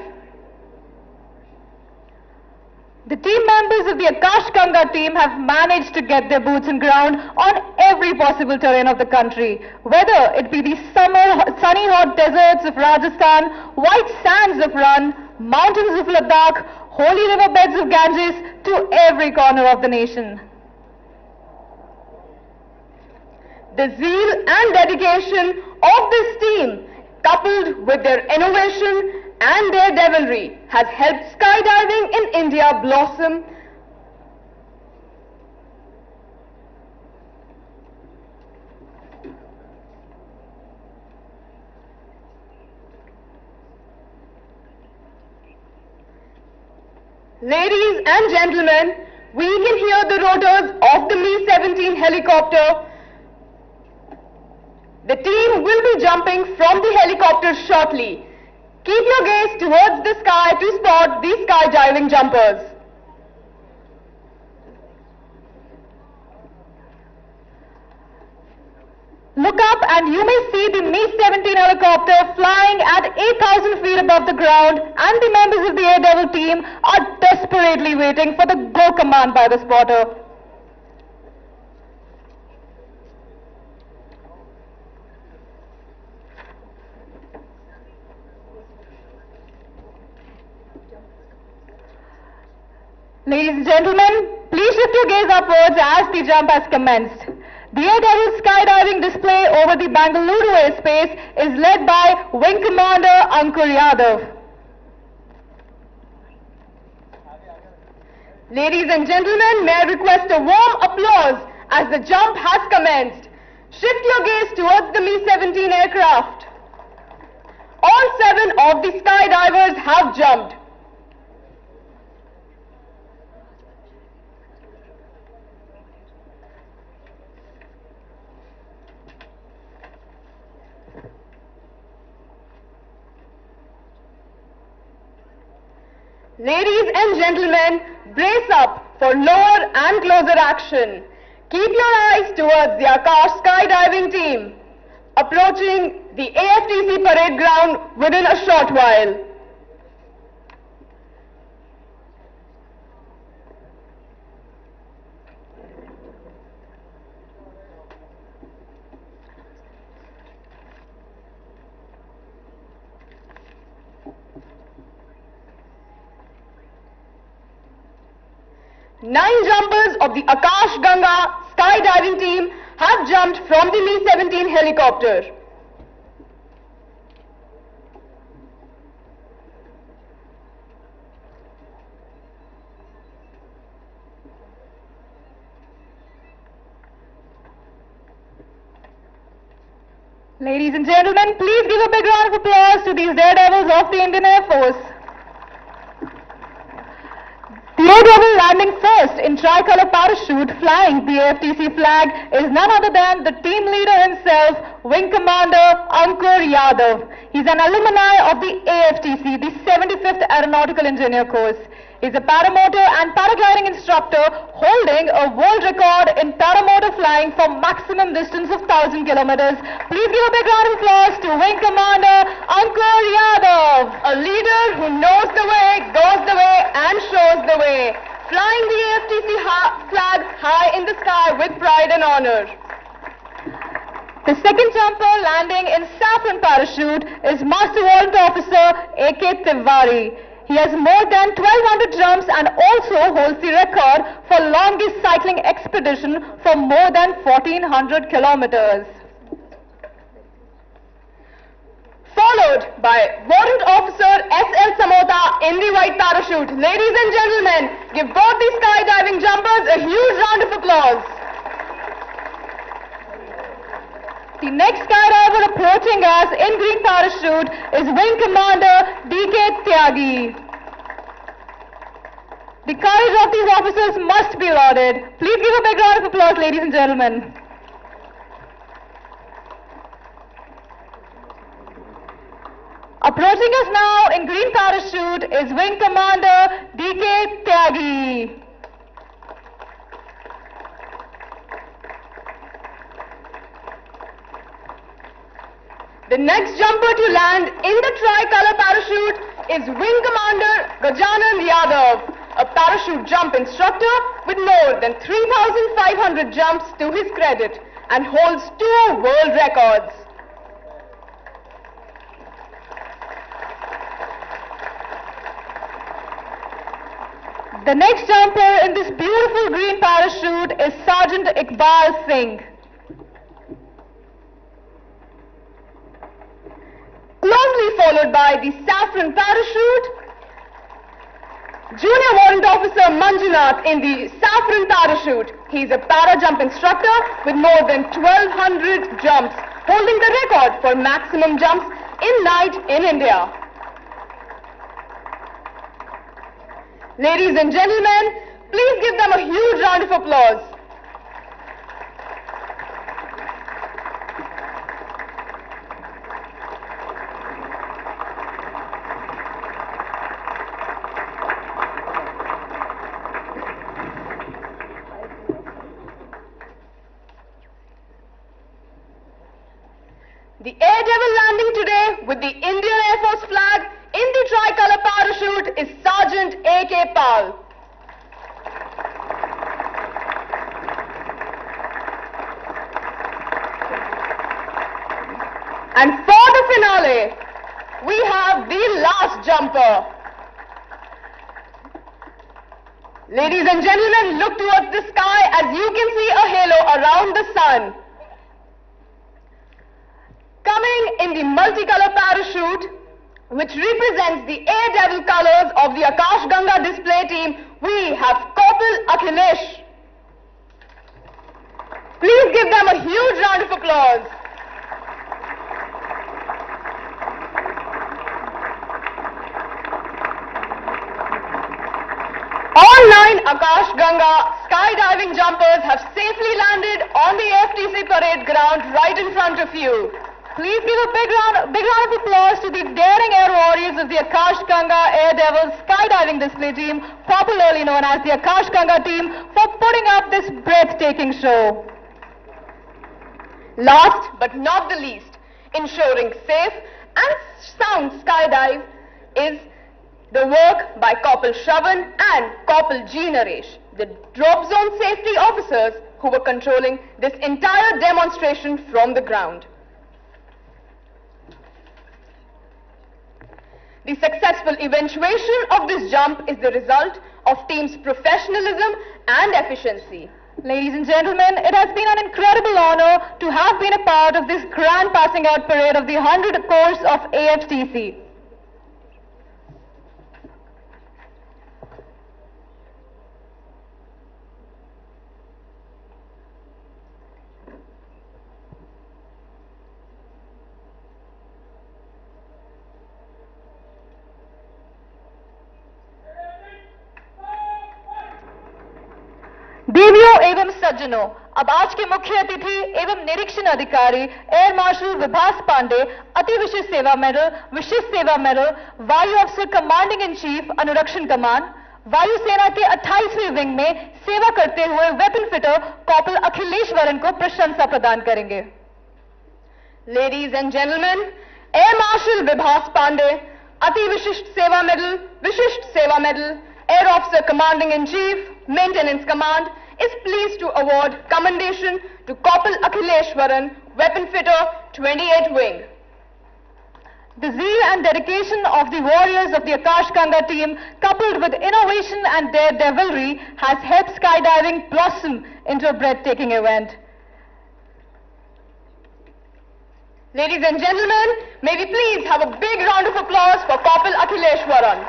The team members of the Akash Ganga team have managed to get their boots on ground on every possible terrain of the country, whether it be the sunny hot deserts of Rajasthan, white sands of Rann, mountains of Ladakh, holy riverbeds of Ganges, to every corner of the nation. The zeal and dedication of this team, coupled with their innovation and their devilry, has helped skydiving in India blossom. Ladies and gentlemen, we can hear the rotors of the Mi-17 helicopter. The team will be jumping from the helicopter shortly. Keep your gaze towards the sky to spot these skydiving jumpers. Look up and you may see the Mi-17 helicopter flying at 8,000 feet above the ground, and the members of the Air Devil team are desperately waiting for the go command by the spotter. Ladies and gentlemen, please shift your gaze upwards as the jump has commenced. The Air Devil skydiving display over the Bengaluru airspace is led by Wing Commander Ankur Yadav. Ladies and gentlemen, may I request a warm applause as the jump has commenced. Shift your gaze towards the Mi-17 aircraft. All 7 of the skydivers have jumped. Ladies and gentlemen, brace up for lower and closer action. Keep your eyes towards the Akash skydiving team, approaching the AFTC parade ground within a short while. Nine jumpers of the Akash Ganga skydiving team have jumped from the Mi-17 helicopter. Ladies and gentlemen, please give a big round of applause to these daredevils of the Indian Air Force. The Air Devil landing first in tricolour parachute flying the AFTC flag is none other than the team leader himself, Wing Commander Ankur Yadav. He's an alumni of the AFTC, the 75th Aeronautical Engineer course. He's a paramotor and paragliding instructor holding a world record in paramotor flying for maximum distance of 1,000 kilometers. Please give a big round of applause to Wing Commander Ankur Yadav, a leader who knows the way, goes the way and shows the way, flying the AFTC flag high in the sky with pride and honor. The second jumper landing in saffron parachute is Master Warrant Officer A.K. Tiwari. He has more than 1,200 jumps and also holds the record for longest cycling expedition for more than 1,400 kilometers. Followed by Warrant Officer S.L. Samota in the white parachute. Ladies and gentlemen, give both these skydiving jumpers a huge round of applause. The next skydiver approaching us in green parachute is Wing Commander D.K. Tyagi. The courage of these officers must be lauded. Please give a big round of applause, ladies and gentlemen. Approaching us now in green parachute is Wing Commander D.K. Tyagi. The next jumper to land in the tricolour parachute is Wing Commander Gajanan Yadav, a parachute jump instructor with more than 3,500 jumps to his credit and holds 2 world records. The next jumper in this beautiful green parachute is Sergeant Iqbal Singh. Closely followed by the saffron parachute, Junior Warrant Officer Manjunath in the saffron parachute. He's a para-jump instructor with more than 1,200 jumps, holding the record for maximum jumps in night in India. Ladies and gentlemen, please give them a huge round of applause. The Air Devil landing today with the Indian Air Force flag in the tricolor parachute is Sergeant A.K. Pal. And for the finale, we have the last jumper. Ladies and gentlemen, look towards the sky as you can see a halo around the sun. Coming in the multicolor parachute, which represents the Air Devil colors of the Akash Ganga display team, we have Corporal Akhilesh. Please give them a huge round of applause. All 9 Akash Ganga skydiving jumpers have safely landed on the AFTC parade ground right in front of you. Please give a big round of applause to the daring air warriors of the Akash Ganga Air Devil skydiving display team, popularly known as the Akash Ganga team, for putting up this breathtaking show. Last but not the least, ensuring safe and sound skydive is the work by Corporal Shravan and Corporal G. Naresh, the drop zone safety officers who were controlling this entire demonstration from the ground. The successful eventuation of this jump is the result of team's professionalism and efficiency. Ladies and gentlemen, it has been an incredible honor to have been a part of this grand passing out parade of the 100th course of AFTC. देवियों एवं सज्जनों, अब आज के मुख्य अतिथि एवं निरीक्षण अधिकारी air marshal Vibhas Pande Ati Vishisht Seva medal, वायु अफसर कमांडिंग इन चीफ अनुरक्षण कमान, वायुसेना के 28वें विंग में सेवा करते हुए वेपन फिटर कॉर्पोरल अखिलेश वरन को प्रशंसा प्रदान करेंगे. Ladies and gentleman, air marshal Vibhas Pande Ati Vishisht Seva medal, air officer commanding in chief, maintenance command, is pleased to award commendation to Corporal Akhilesh Varan, weapon fitter, 28 Wing. The zeal and dedication of the warriors of the Akash Ganga team, coupled with innovation and daredevilry, has helped skydiving blossom into a breathtaking event. Ladies and gentlemen, may we please have a big round of applause for Corporal Akhilesh Varan.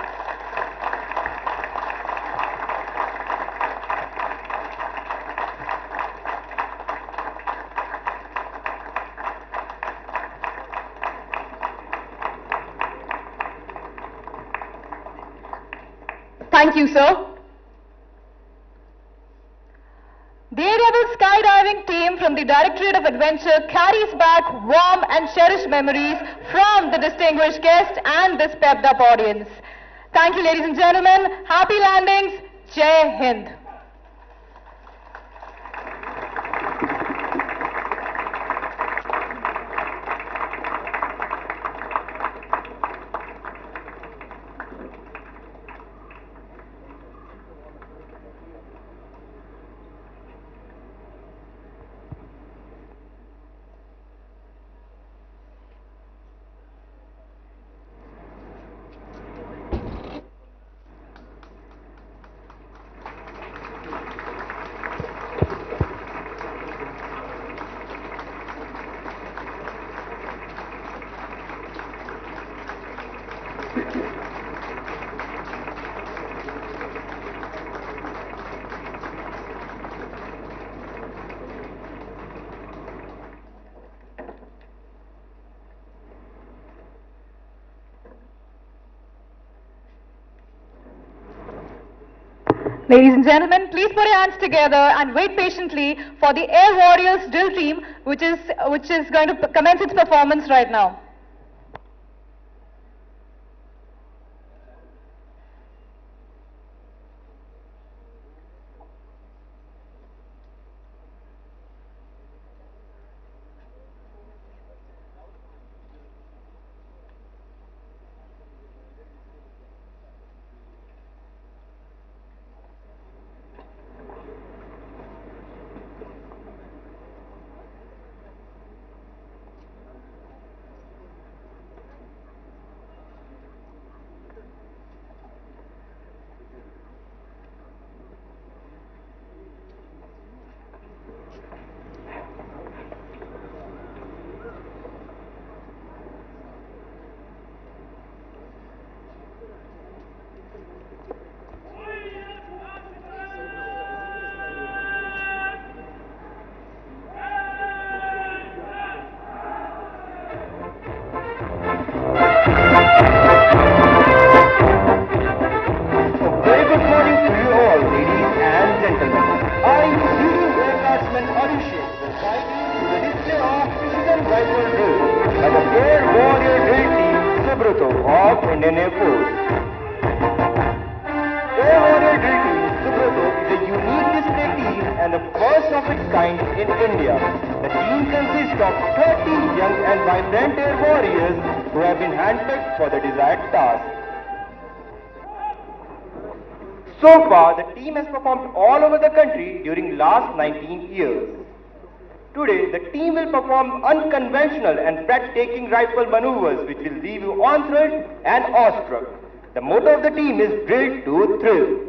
Thank you, sir. The Air Devil skydiving team from the Directorate of Adventure carries back warm and cherished memories from the distinguished guest and this pepped up audience. Thank you, ladies and gentlemen. Happy landings. Jai Hind. Ladies and gentlemen, please put your hands together and wait patiently for the Air Warriors drill team, which is going to commence its performance right now. So far, the team has performed all over the country during last 19 years. Today, the team will perform unconventional and breathtaking rifle maneuvers which will leave you awe-thrilled and awestruck. The motto of the team is Drill to Thrill.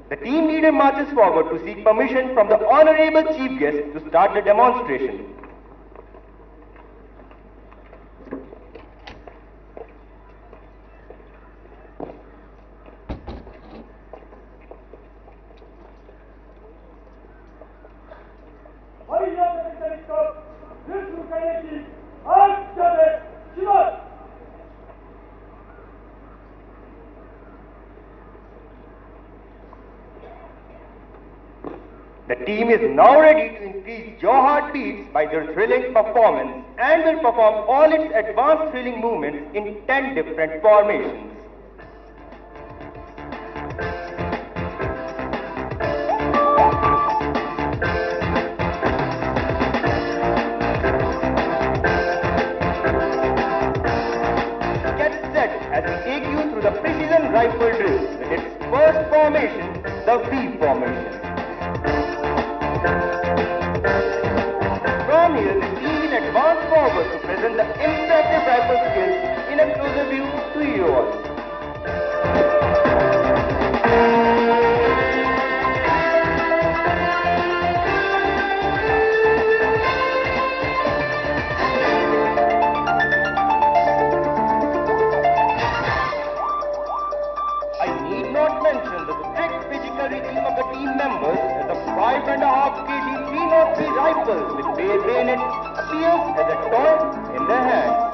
The team leader marches forward to seek permission from the Honorable Chief Guest to start the demonstration. The team is now ready to increase your heartbeats by their thrilling performance and will perform all its advanced thrilling movements in 10 different formations. Get set as we take you through the precision rifle drill with its first formation, the V formation. From here, the team will advance forward to present the impressive rifle skills in a closer view to you all. I need not mention the strict physical regime of the team members as the 5.5 kg 303 rifle with bare bayonet appears as a toy in their hands.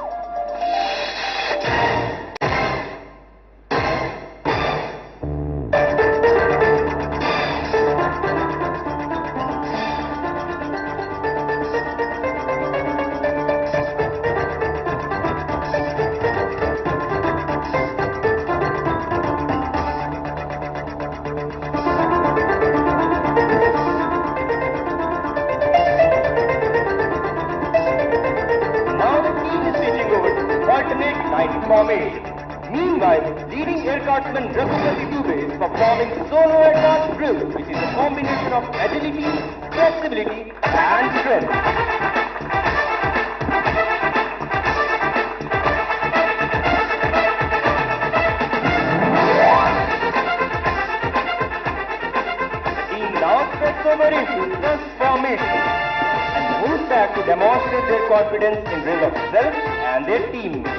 Meanwhile, leading Air Guardsman Raghupati Dubey is performing solo advanced drill, which is a combination of agility, flexibility, and strength. The team now steps over into first formation and moves back to demonstrate their confidence in drill of self and their teammates.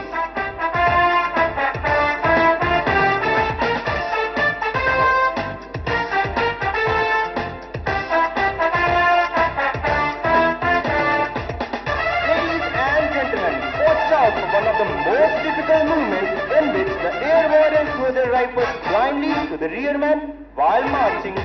One of the most difficult movements to the rear man while marching.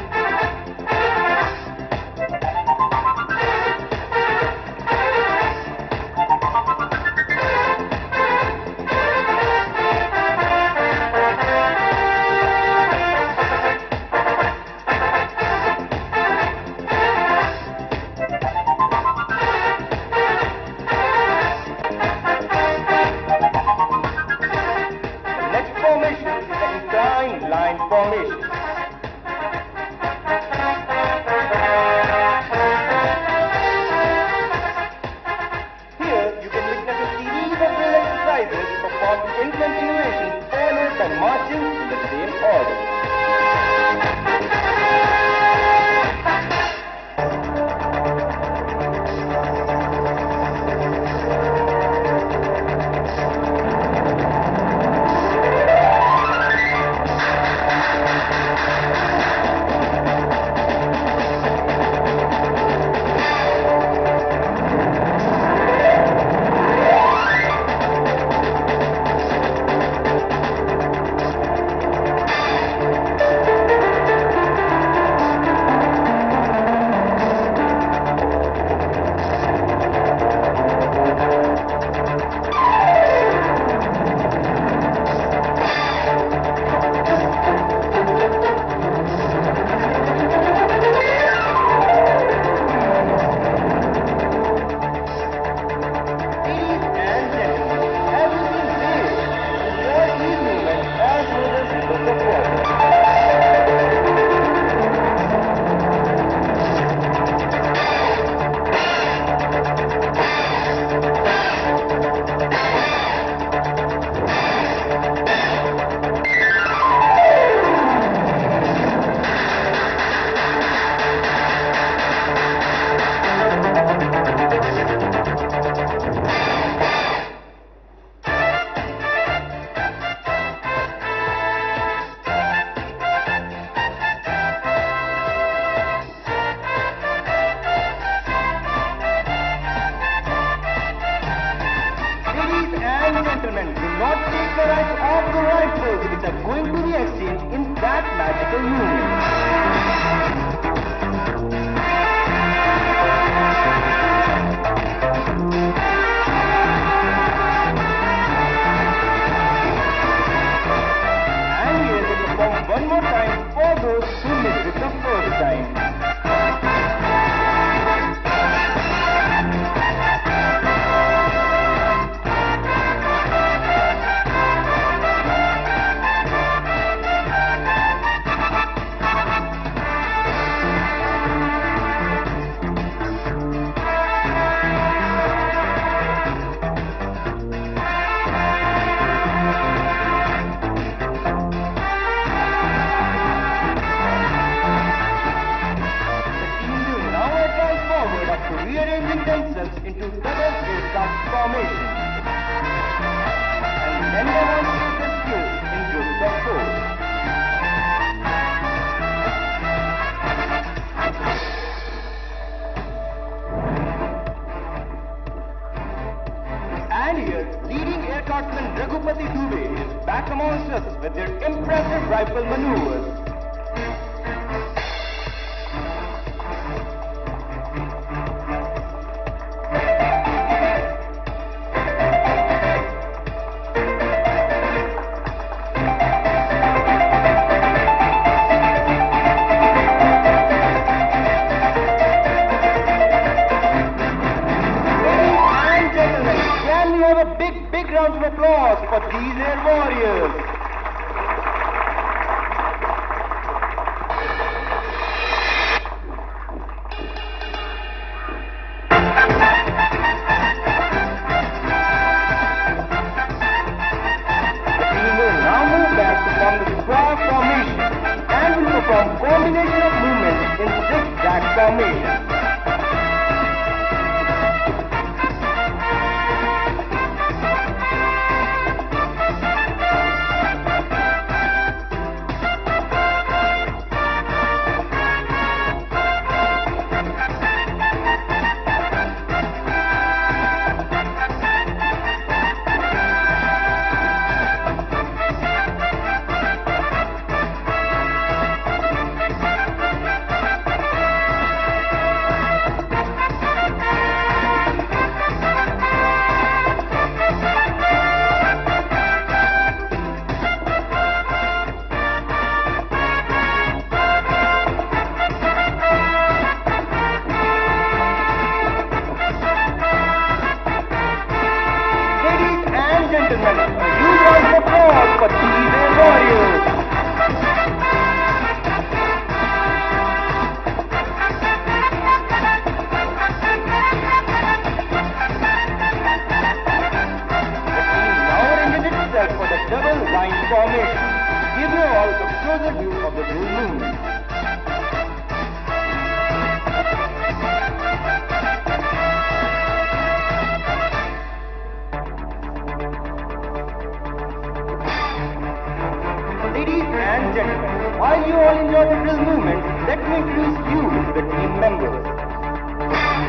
introduce you to the team members.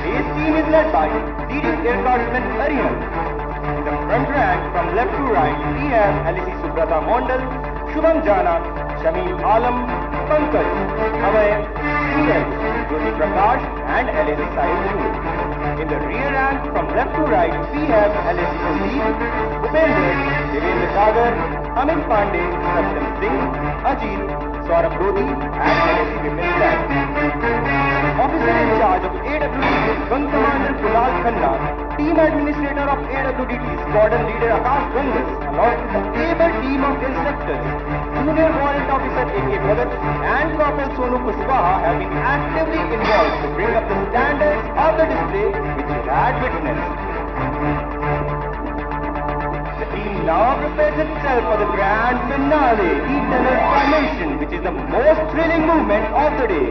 Today's team is led by leading air guardsman Arihan. In the front rank from left to right, we have LAC Subrata Mondal, Shubham Jana, Shamim Alam, Pankaj, Abhay, Suraj, Jyoti Prakash and LAC Sahil. In the rear rank from left to right, we have LAC Sandeep, Upender, Devendra Sagar, Amit Pandey, Satyam Singh, Ajit, Saurabh Dodi and LAC Vipin Singh. Officer in charge of AWDT is Gun Commander Kulal Khanna, Team Administrator of AWDT Squadron Leader Akash Gangas, along with the able team of instructors. Junior Warrant Officer A.K. Bhagat and Corporal Sonu Kushwaha have been actively involved to bring up the standards of the display which you had witnessed. The team now prepares itself for the grand finale, Eternal Formation, which is the most thrilling movement of the day.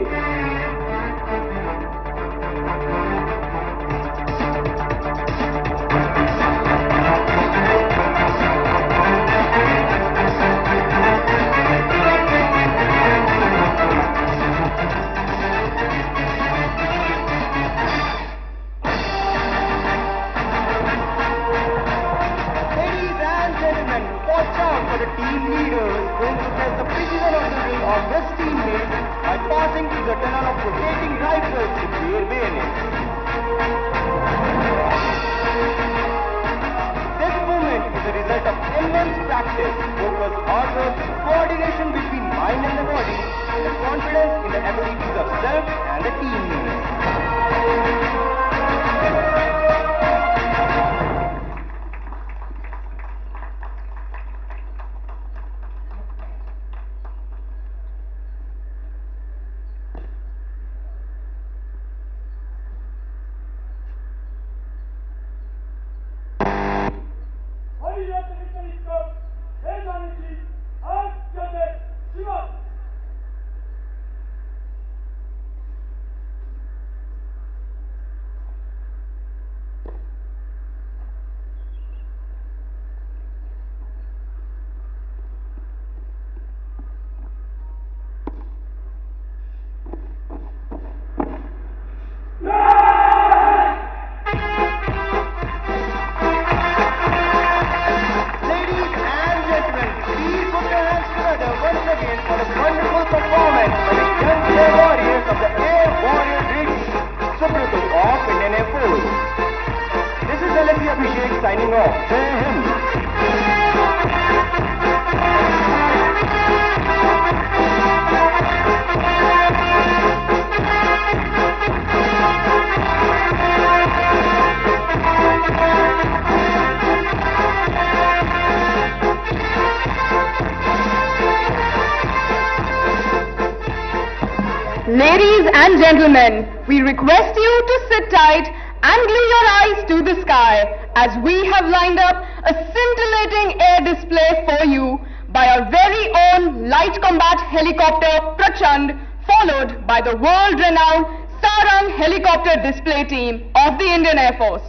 Ladies and gentlemen, we request you to sit tight and glue your eyes to the sky as we have lined up a scintillating air display for you by our very own light combat helicopter Prachand, followed by the world-renowned Sarang helicopter display team of the Indian Air Force.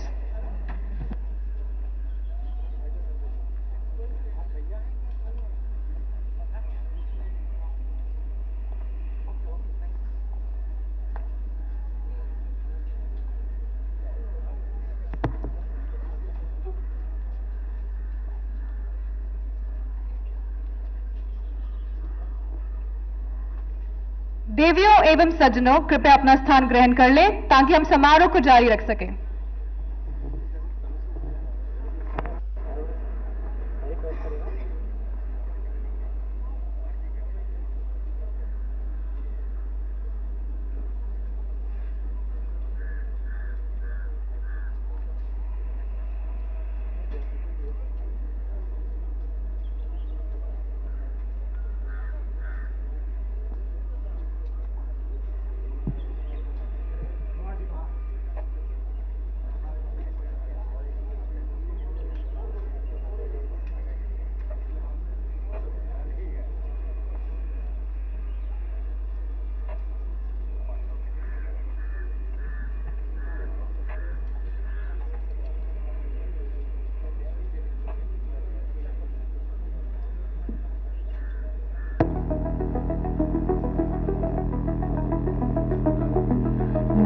देवियों एवं सज्जनों, कृपया अपना स्थान ग्रहण कर लें ताकि हम समारोह को जारी रख सकें।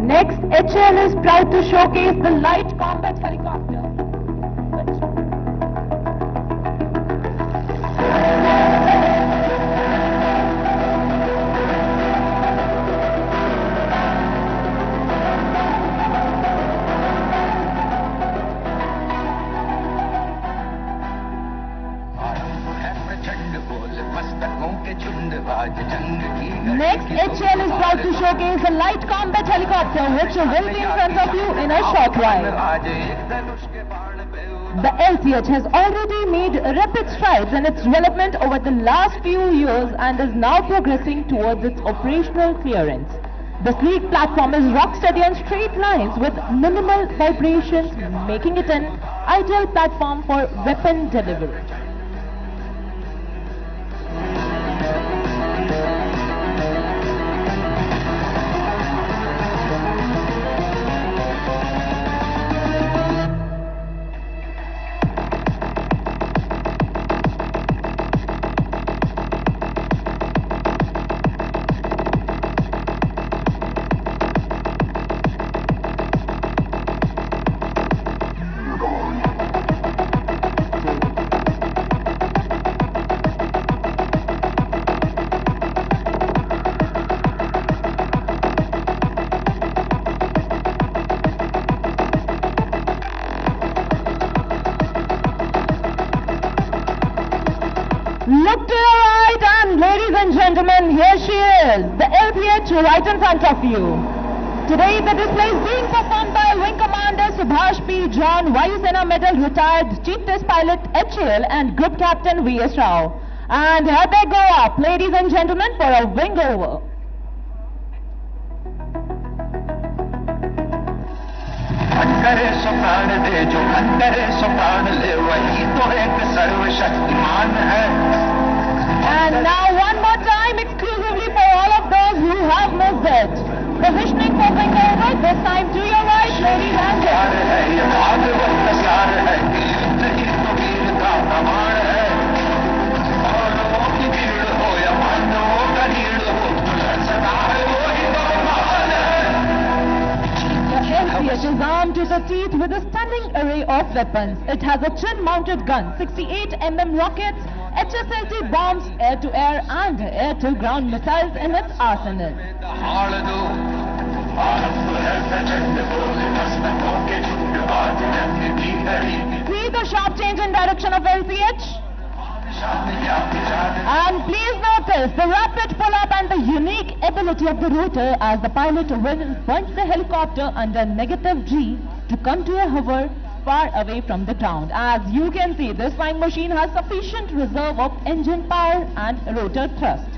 Next, HL is proud to showcase the light combat helicopter. Next, HL is proud to showcase a light combat helicopter which will be in front of you in a short while. The LCH has already made rapid strides in its development over the last few years and is now progressing towards its operational clearance. The sleek platform is rock steady on straight lines with minimal vibrations, making it an ideal platform for weapon delivery. Look to your right and ladies and gentlemen, here she is, the LPH right in front of you. Today the display is being performed by Wing Commander Subhash P. John, Vayu Sena Medal retired Chief Test Pilot HAL and Group Captain V.S. Rao. And here they go up, ladies and gentlemen, for a wing over. करे सो प्राण दे जो अंतरे सो प्राण ले वही तो एक सर्वशक्तिमान है. And now one more time exclusively for all of those who have missed it. Positioning for wing over, this time to your right, ladies and gentlemen. है ये भागवत प्यार है युद्ध ही तो वीर का प्रमाण है. औरों की भीड़ हो या मानवों का नीड़ हो सदा है वही तो महान है. The LCH is armed to the teeth with a stunning array of weapons. It has a chin-mounted gun, 68 mm rockets, HSLT bombs, air-to-air and air-to-ground missiles in its arsenal. See the sharp change in direction of LCH? And please notice the rapid pull-up and the unique ability of the rotor as the pilot will punch the helicopter under -G to come to a hover far away from the ground. As you can see, this flying machine has sufficient reserve of engine power and rotor thrust.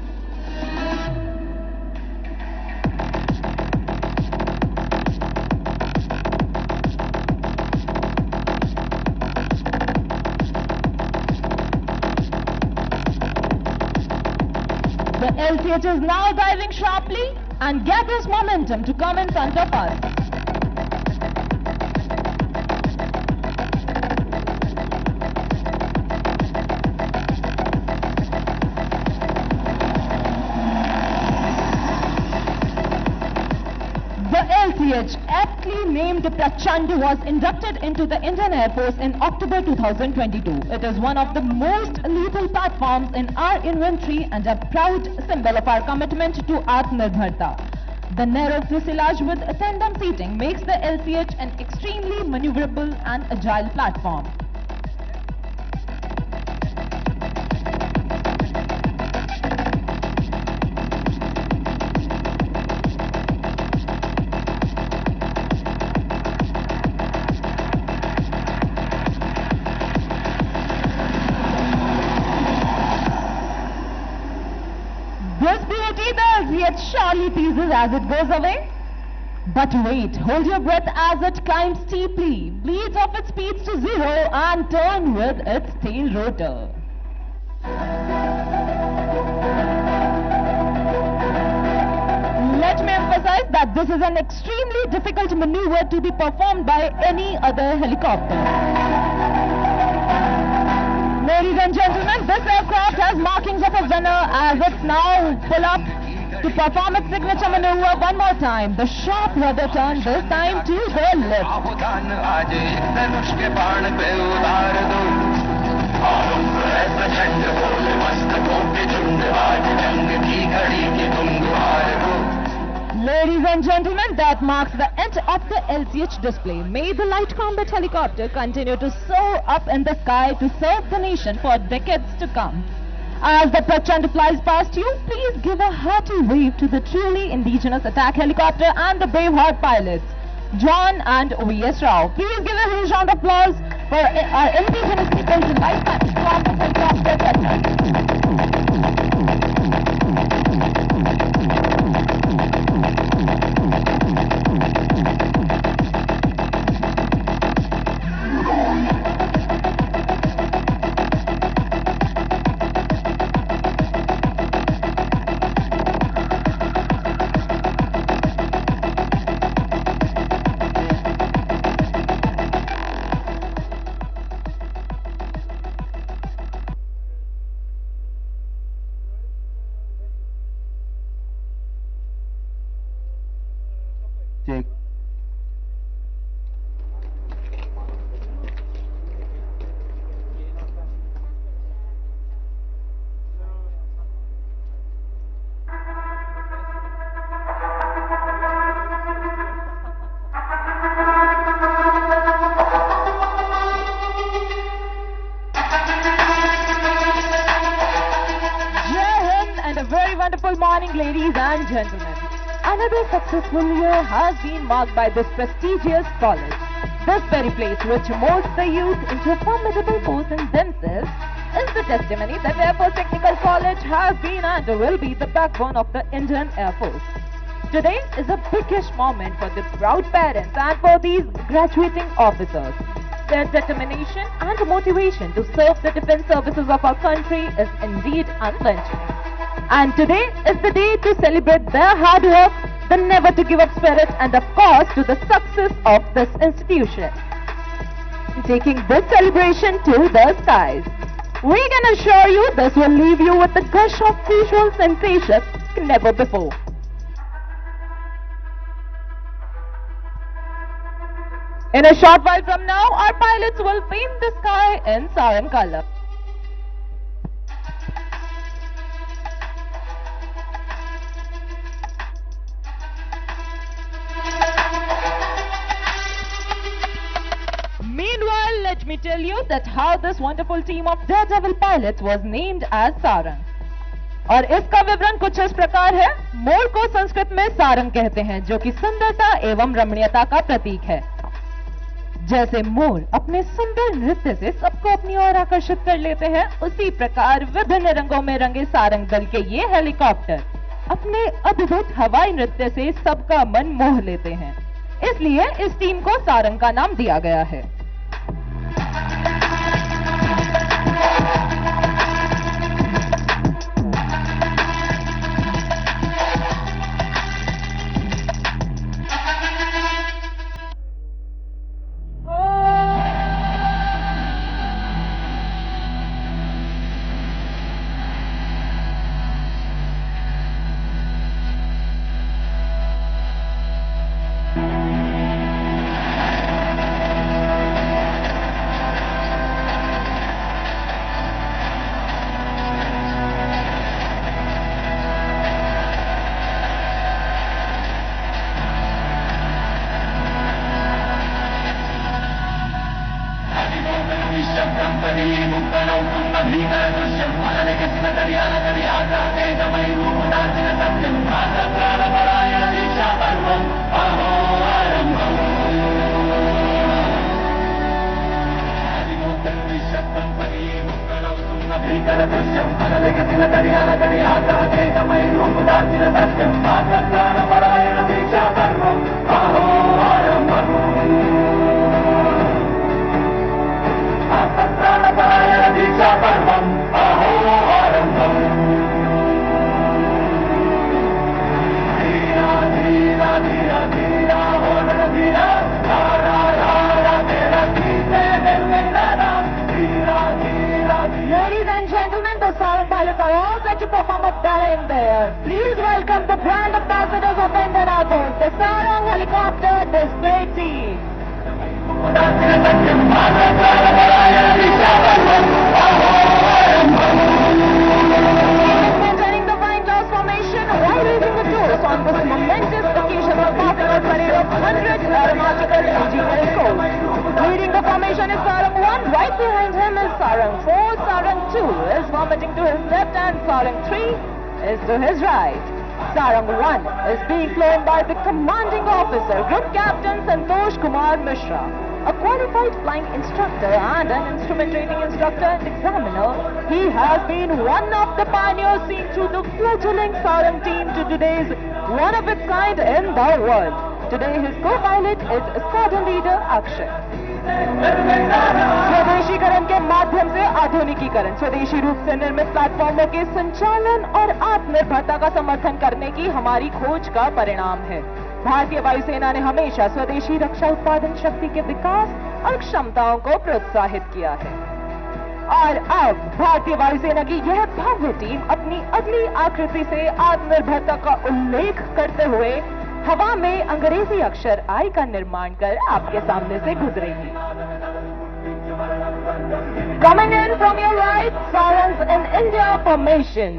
The LCH is now diving sharply and gathers momentum to come in front of us. The LCH, aptly named Prachand, was inducted into the Indian Air Force in October 2022. It is one of the most lethal platforms in our inventory and a proud symbol of our commitment to Atmanirbharta. The narrow fuselage with tandem seating makes the LCH an extremely maneuverable and agile platform. This beauty, the LCH surely teases as it goes away. But wait, hold your breath as it climbs steeply, bleeds off its speeds to 0 and turn with its tail rotor. Let me emphasize that this is an extremely difficult maneuver to be performed by any other helicopter. Ladies and gentlemen, this aircraft has markings of a winner as it's now pull up to perform its signature maneuver one more time. The sharp rudder turn, this time to the left. सावधान आज एक धनुष के बाण पे उतार दो आरंभ है प्रचंड बोले मस्तकों के झुंड आज जंग की घड़ी की तुम गुहार हो. Ladies and gentlemen, that marks the end of the LCH display. May the light combat helicopter continue to soar up in the sky to serve the nation for decades to come. As the Prachand flies past you, please give a hearty wave to the truly indigenous attack helicopter and the braveheart pilots, John and V.S. Rao. Please give a huge round of applause for our indigenous people to light that combat helicopter Prachand. Check. And a very wonderful morning, ladies and gentlemen. Another successful year has been marked by this prestigious college. This very place which molds the youth into a formidable force in themselves is the testimony that Air Force Technical College has been and will be the backbone of the Indian Air Force. Today is a biggish moment for the proud parents and for these graduating officers. Their determination and motivation to serve the defense services of our country is indeed unflinching. And today is the day to celebrate their hard work, the never to give up spirit, and of course to the success of this institution. Taking this celebration to the skies. We can assure you this will leave you with a gush of visual sensations never before. In a short while from now, our pilots will paint the sky in saran color. Meanwhile, let me tell you that how this wonderful team of daredevil pilots was named as Sarang. और इसका विवरण कुछ इस प्रकार है. मोर को संस्कृत में सारंग कहते हैं, जो कि सुंदरता एवं रमणीयता का प्रतीक है. जैसे मोर अपने सुंदर नृत्य से सबको अपनी ओर आकर्षित कर लेते हैं, उसी प्रकार विभिन्न रंगों में रंगे सारंग दल के ये हेलीकॉप्टर अपने अद्भुत हवाई नृत्य से सबका मन मोह लेते हैं. इसलिए इस टीम को सारंग का नाम दिया गया है. Ladies and gentlemen, the Sarang pilots are all set to perform a ballet in there. Please welcome the brand ambassadors of Bengaluru, the Sarang Helicopter Display Team. Maintaining the fine class formation while raising the toast on this momentous occasion of passing out parade of 100 aeronautical engineering corps. Leading the formation is Sarang 1, right behind him is Sarang 4, Sarang 2 is vomiting to his left and Sarang 3 is to his right. Sarang 1 is being flown by the commanding officer, Group Captain Santosh Kumar Mishra. A qualified flying instructor and an instrument rating instructor and examiner, he has been one of the pioneers seen through the fledgling Sarang team to today's one of its kind in the world. Today his co-pilot is squadron leader Akshay. स्वदेशीकरण के माध्यम से आधुनिकीकरण, स्वदेशी रूप से निर्मित प्लेटफॉर्मों के संचालन और आत्मनिर्भरता का समर्थन करने की हमारी खोज का परिणाम है। भारतीय वायुसेना ने हमेशा स्वदेशी रक्षा उत्पादन शक्ति के विकास और क्षमताओं को प्रोत्साहित किया है और अब भारतीय वायुसेना की यह भव्य टीम अपनी अगली आकृति से आत्मनिर्भरता का उल्लेख करते हुए हवा में अंग्रेजी अक्षर आई का निर्माण कर आपके सामने से गुजरेगी। Coming in from your right, Sarangs in India formation.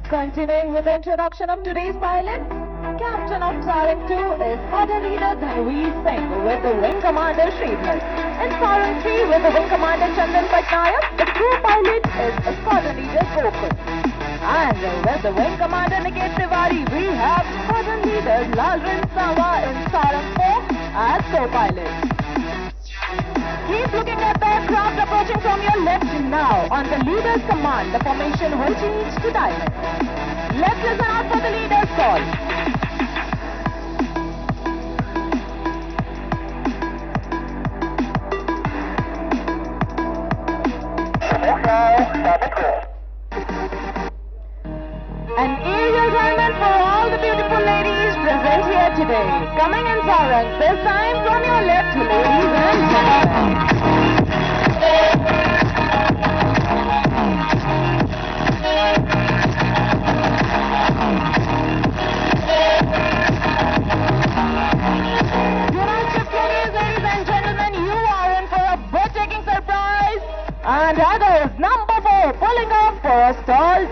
Continuing with the introduction of today's pilot, Captain of Sarang 2 is Squadron Leader Dhanveer Singh with the Wing Commander Sridhar. In Sarang 3 with the Wing Commander Chandana Patnaik, the crew pilot is Squadron Leader Gokul. And with the Wing Commander Niket Tiwari, we have Squadron Leader Lalrin Sawa in Sarang 4 as co-pilot. Keep looking at the aircraft approaching from your left now. On the leader's command, the formation will change to diamond. Let's listen out for the leader's call. An aerial diamond for all the beautiful ladies present here today. Coming in Sarang, this time from your left, ladies and gentlemen. Ladies and gentlemen, you are in for a breathtaking surprise. And others, number 4, pulling up for a stall.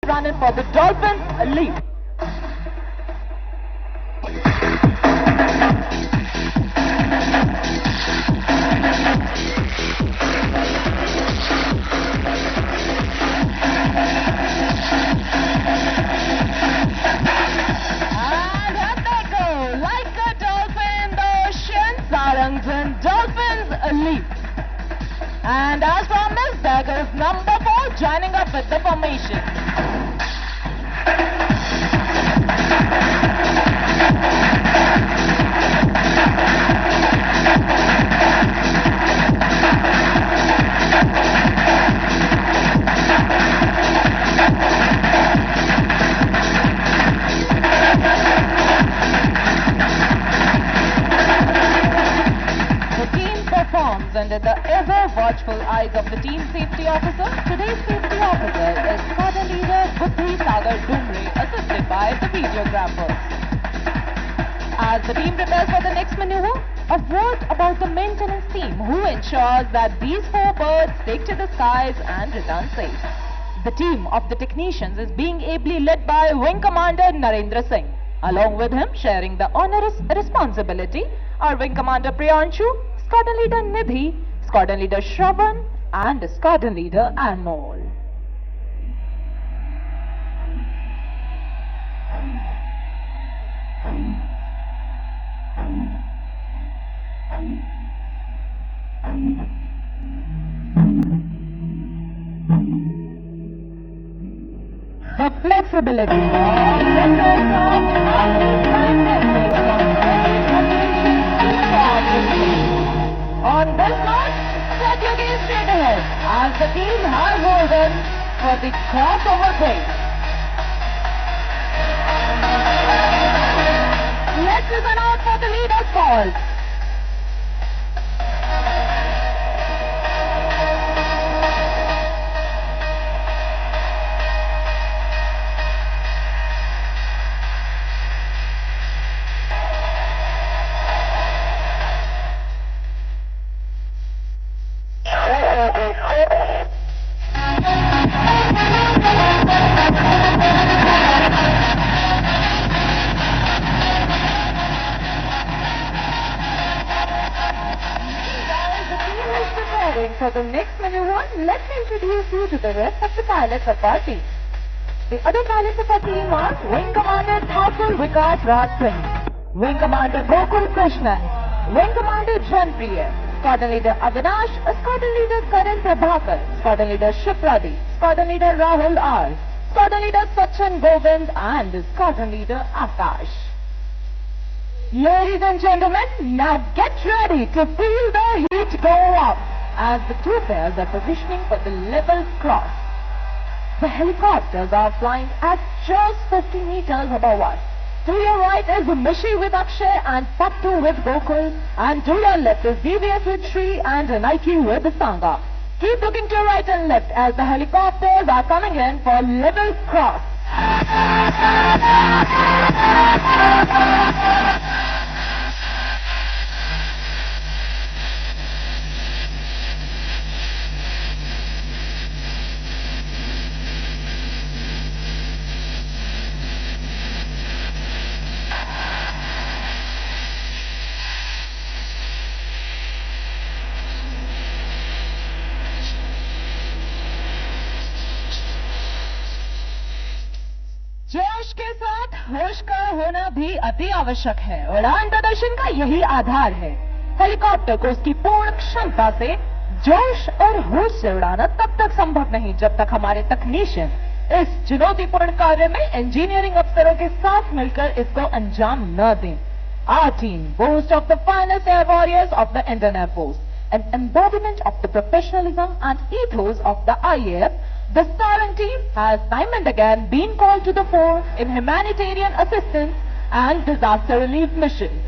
Running for the Dolphin lead. and Dolphins leap. And as promised, there is number 4 joining up with the formation. Under the ever-watchful eyes of the team safety officer, today's safety officer is squadron leader Buddhi Sagar Dumre, assisted by the videographer. As the team prepares for the next maneuver, a word about the maintenance team who ensures that these 4 birds take to the skies and return safe. The team of the technicians is being ably led by Wing Commander Narendra Singh. Along with him, sharing the onerous responsibility, are Wing Commander Priyanshu, Squadron Leader Nidhi, Squadron Leader Shravan, and Squadron Leader Anmol. The flexibility on this note, set your gaze straight ahead as the team has golden for the crossover break. Let's listen out for the leader's call. For the next maneuver, let me introduce you to the rest of the pilots of our team. The other pilots of our team are Wing Commander Thakur Vikas Raj Singh, Wing Commander Gokul Krishnan, Wing Commander Janpriya, Squadron Leader Avinash, Squadron Leader Karan Prabhakar, Squadron Leader Shipradi, Squadron Leader Rahul R, Squadron Leader Sachin Govind, and Squadron Leader Akash. Ladies and gentlemen, now get ready to feel the heat go up as the 2 pairs are positioning for the level cross. The helicopters are flying at just 50 meters above us. To your right is Mishi with Akshay and Pattu with Gokul, and to your left is DVS with Shri and Nike with Sangha. Keep looking to your right and left as the helicopters are coming in for level cross. जोश के साथ होश का होना भी अति आवश्यक है। उड़ान प्रदर्शन का यही आधार है। हेलीकॉप्टर को उसकी पूर्ण क्षमता से जोश और होश से उड़ाना तब तक संभव नहीं जब तक हमारे तकनीशियन इस चुनौतीपूर्ण कार्य में इंजीनियरिंग अफसरों के साथ मिलकर इसको अंजाम न दें। Our team boasts of the finest air warriors of the Indian Air Force, an embodiment of the professionalism and ethos of the IAF. The starring team has time and again been called to the fore in humanitarian assistance and disaster relief missions.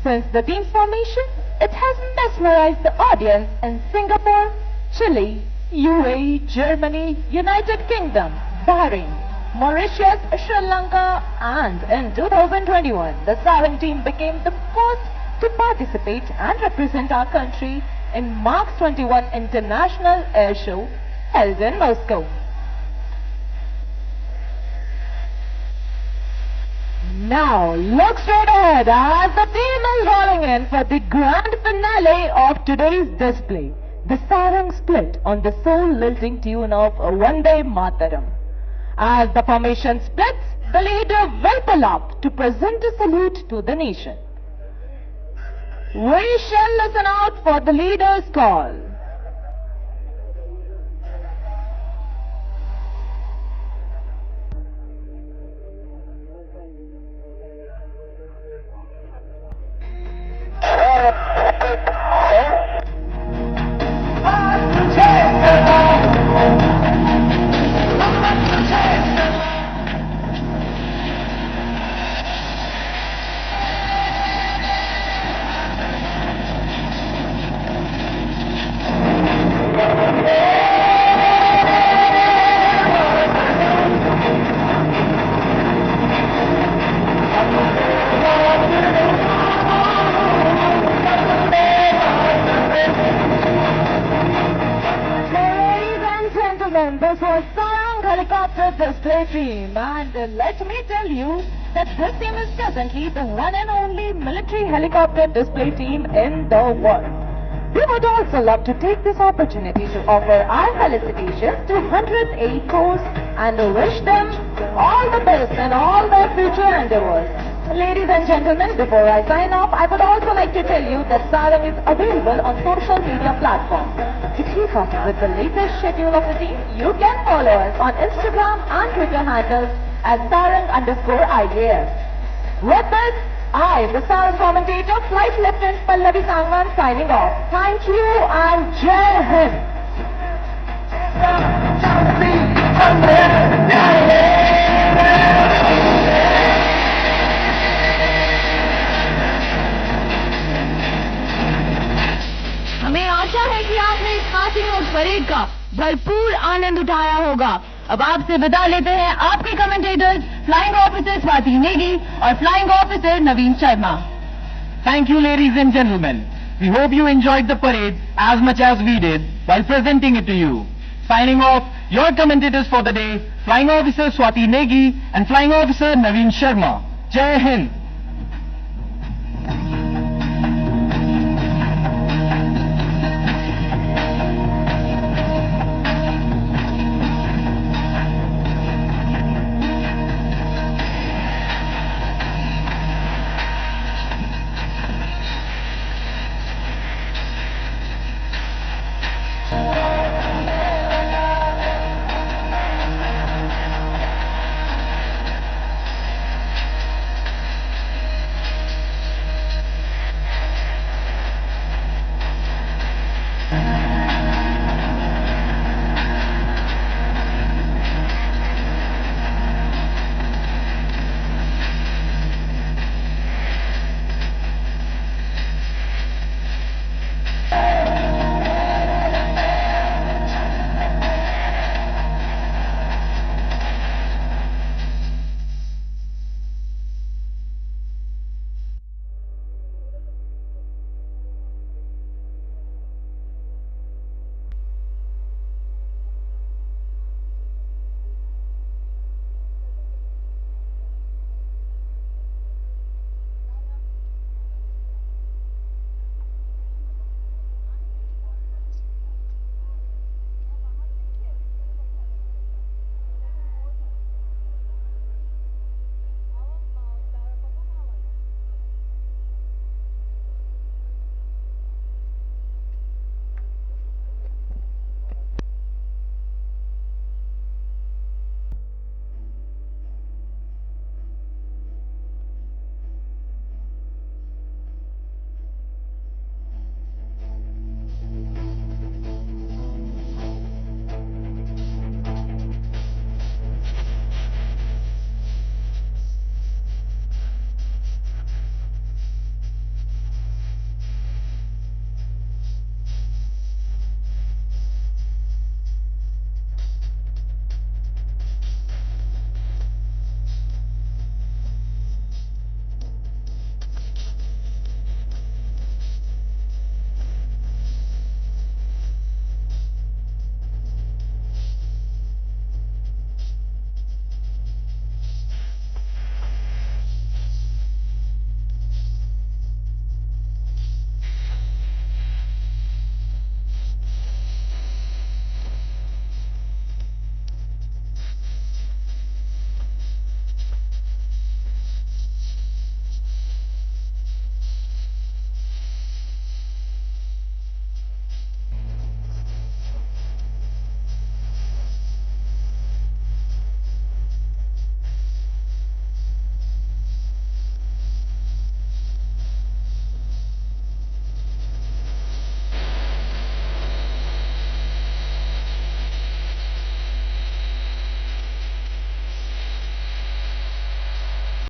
Since the team's formation, it has mesmerized the audience in Singapore, Chile, UAE, Germany, United Kingdom, Bahrain, Mauritius, Sri Lanka, and in 2021, the starring team became the first to participate and represent our country in March 21 International Air Show held in Moscow. Now look straight ahead as the team is rolling in for the grand finale of today's display. The sarang split on the soul-lilting tune of Vande Mataram. As the formation splits, the leader will pull up to present a salute to the nation. We shall listen out for the leader's call. This was Sarang Helicopter Display Team, and let me tell you that this team is presently the one and only military helicopter display team in the world. We would also love to take this opportunity to offer our felicitations to 100th Aid Force and wish them all the best in all their future endeavors. Ladies and gentlemen, before I sign off, I would also like to tell you that Sarang is available on social media platforms. To keep up with the latest schedule of the team, you can follow us on Instagram and Twitter handles as Sarang_IAS. With this, I, the Sarang commentator, Flight Lieutenant Pallavi Sangwan, signing off. Thank you and Jai Hind. हमें आशा है कि आपने इस खास parade का भरपूर आनंद उठाया होगा। अब आपसे विदा लेते हैं आपके commentators flying officer Swati Negi और flying officer Naveen Sharma. Thank you, ladies and gentlemen. We hope you enjoyed the parade as much as we did while presenting it to you. Signing off, your commentators for the day, Flying Officer Swati Negi and Flying Officer Naveen Sharma. Jai Hind.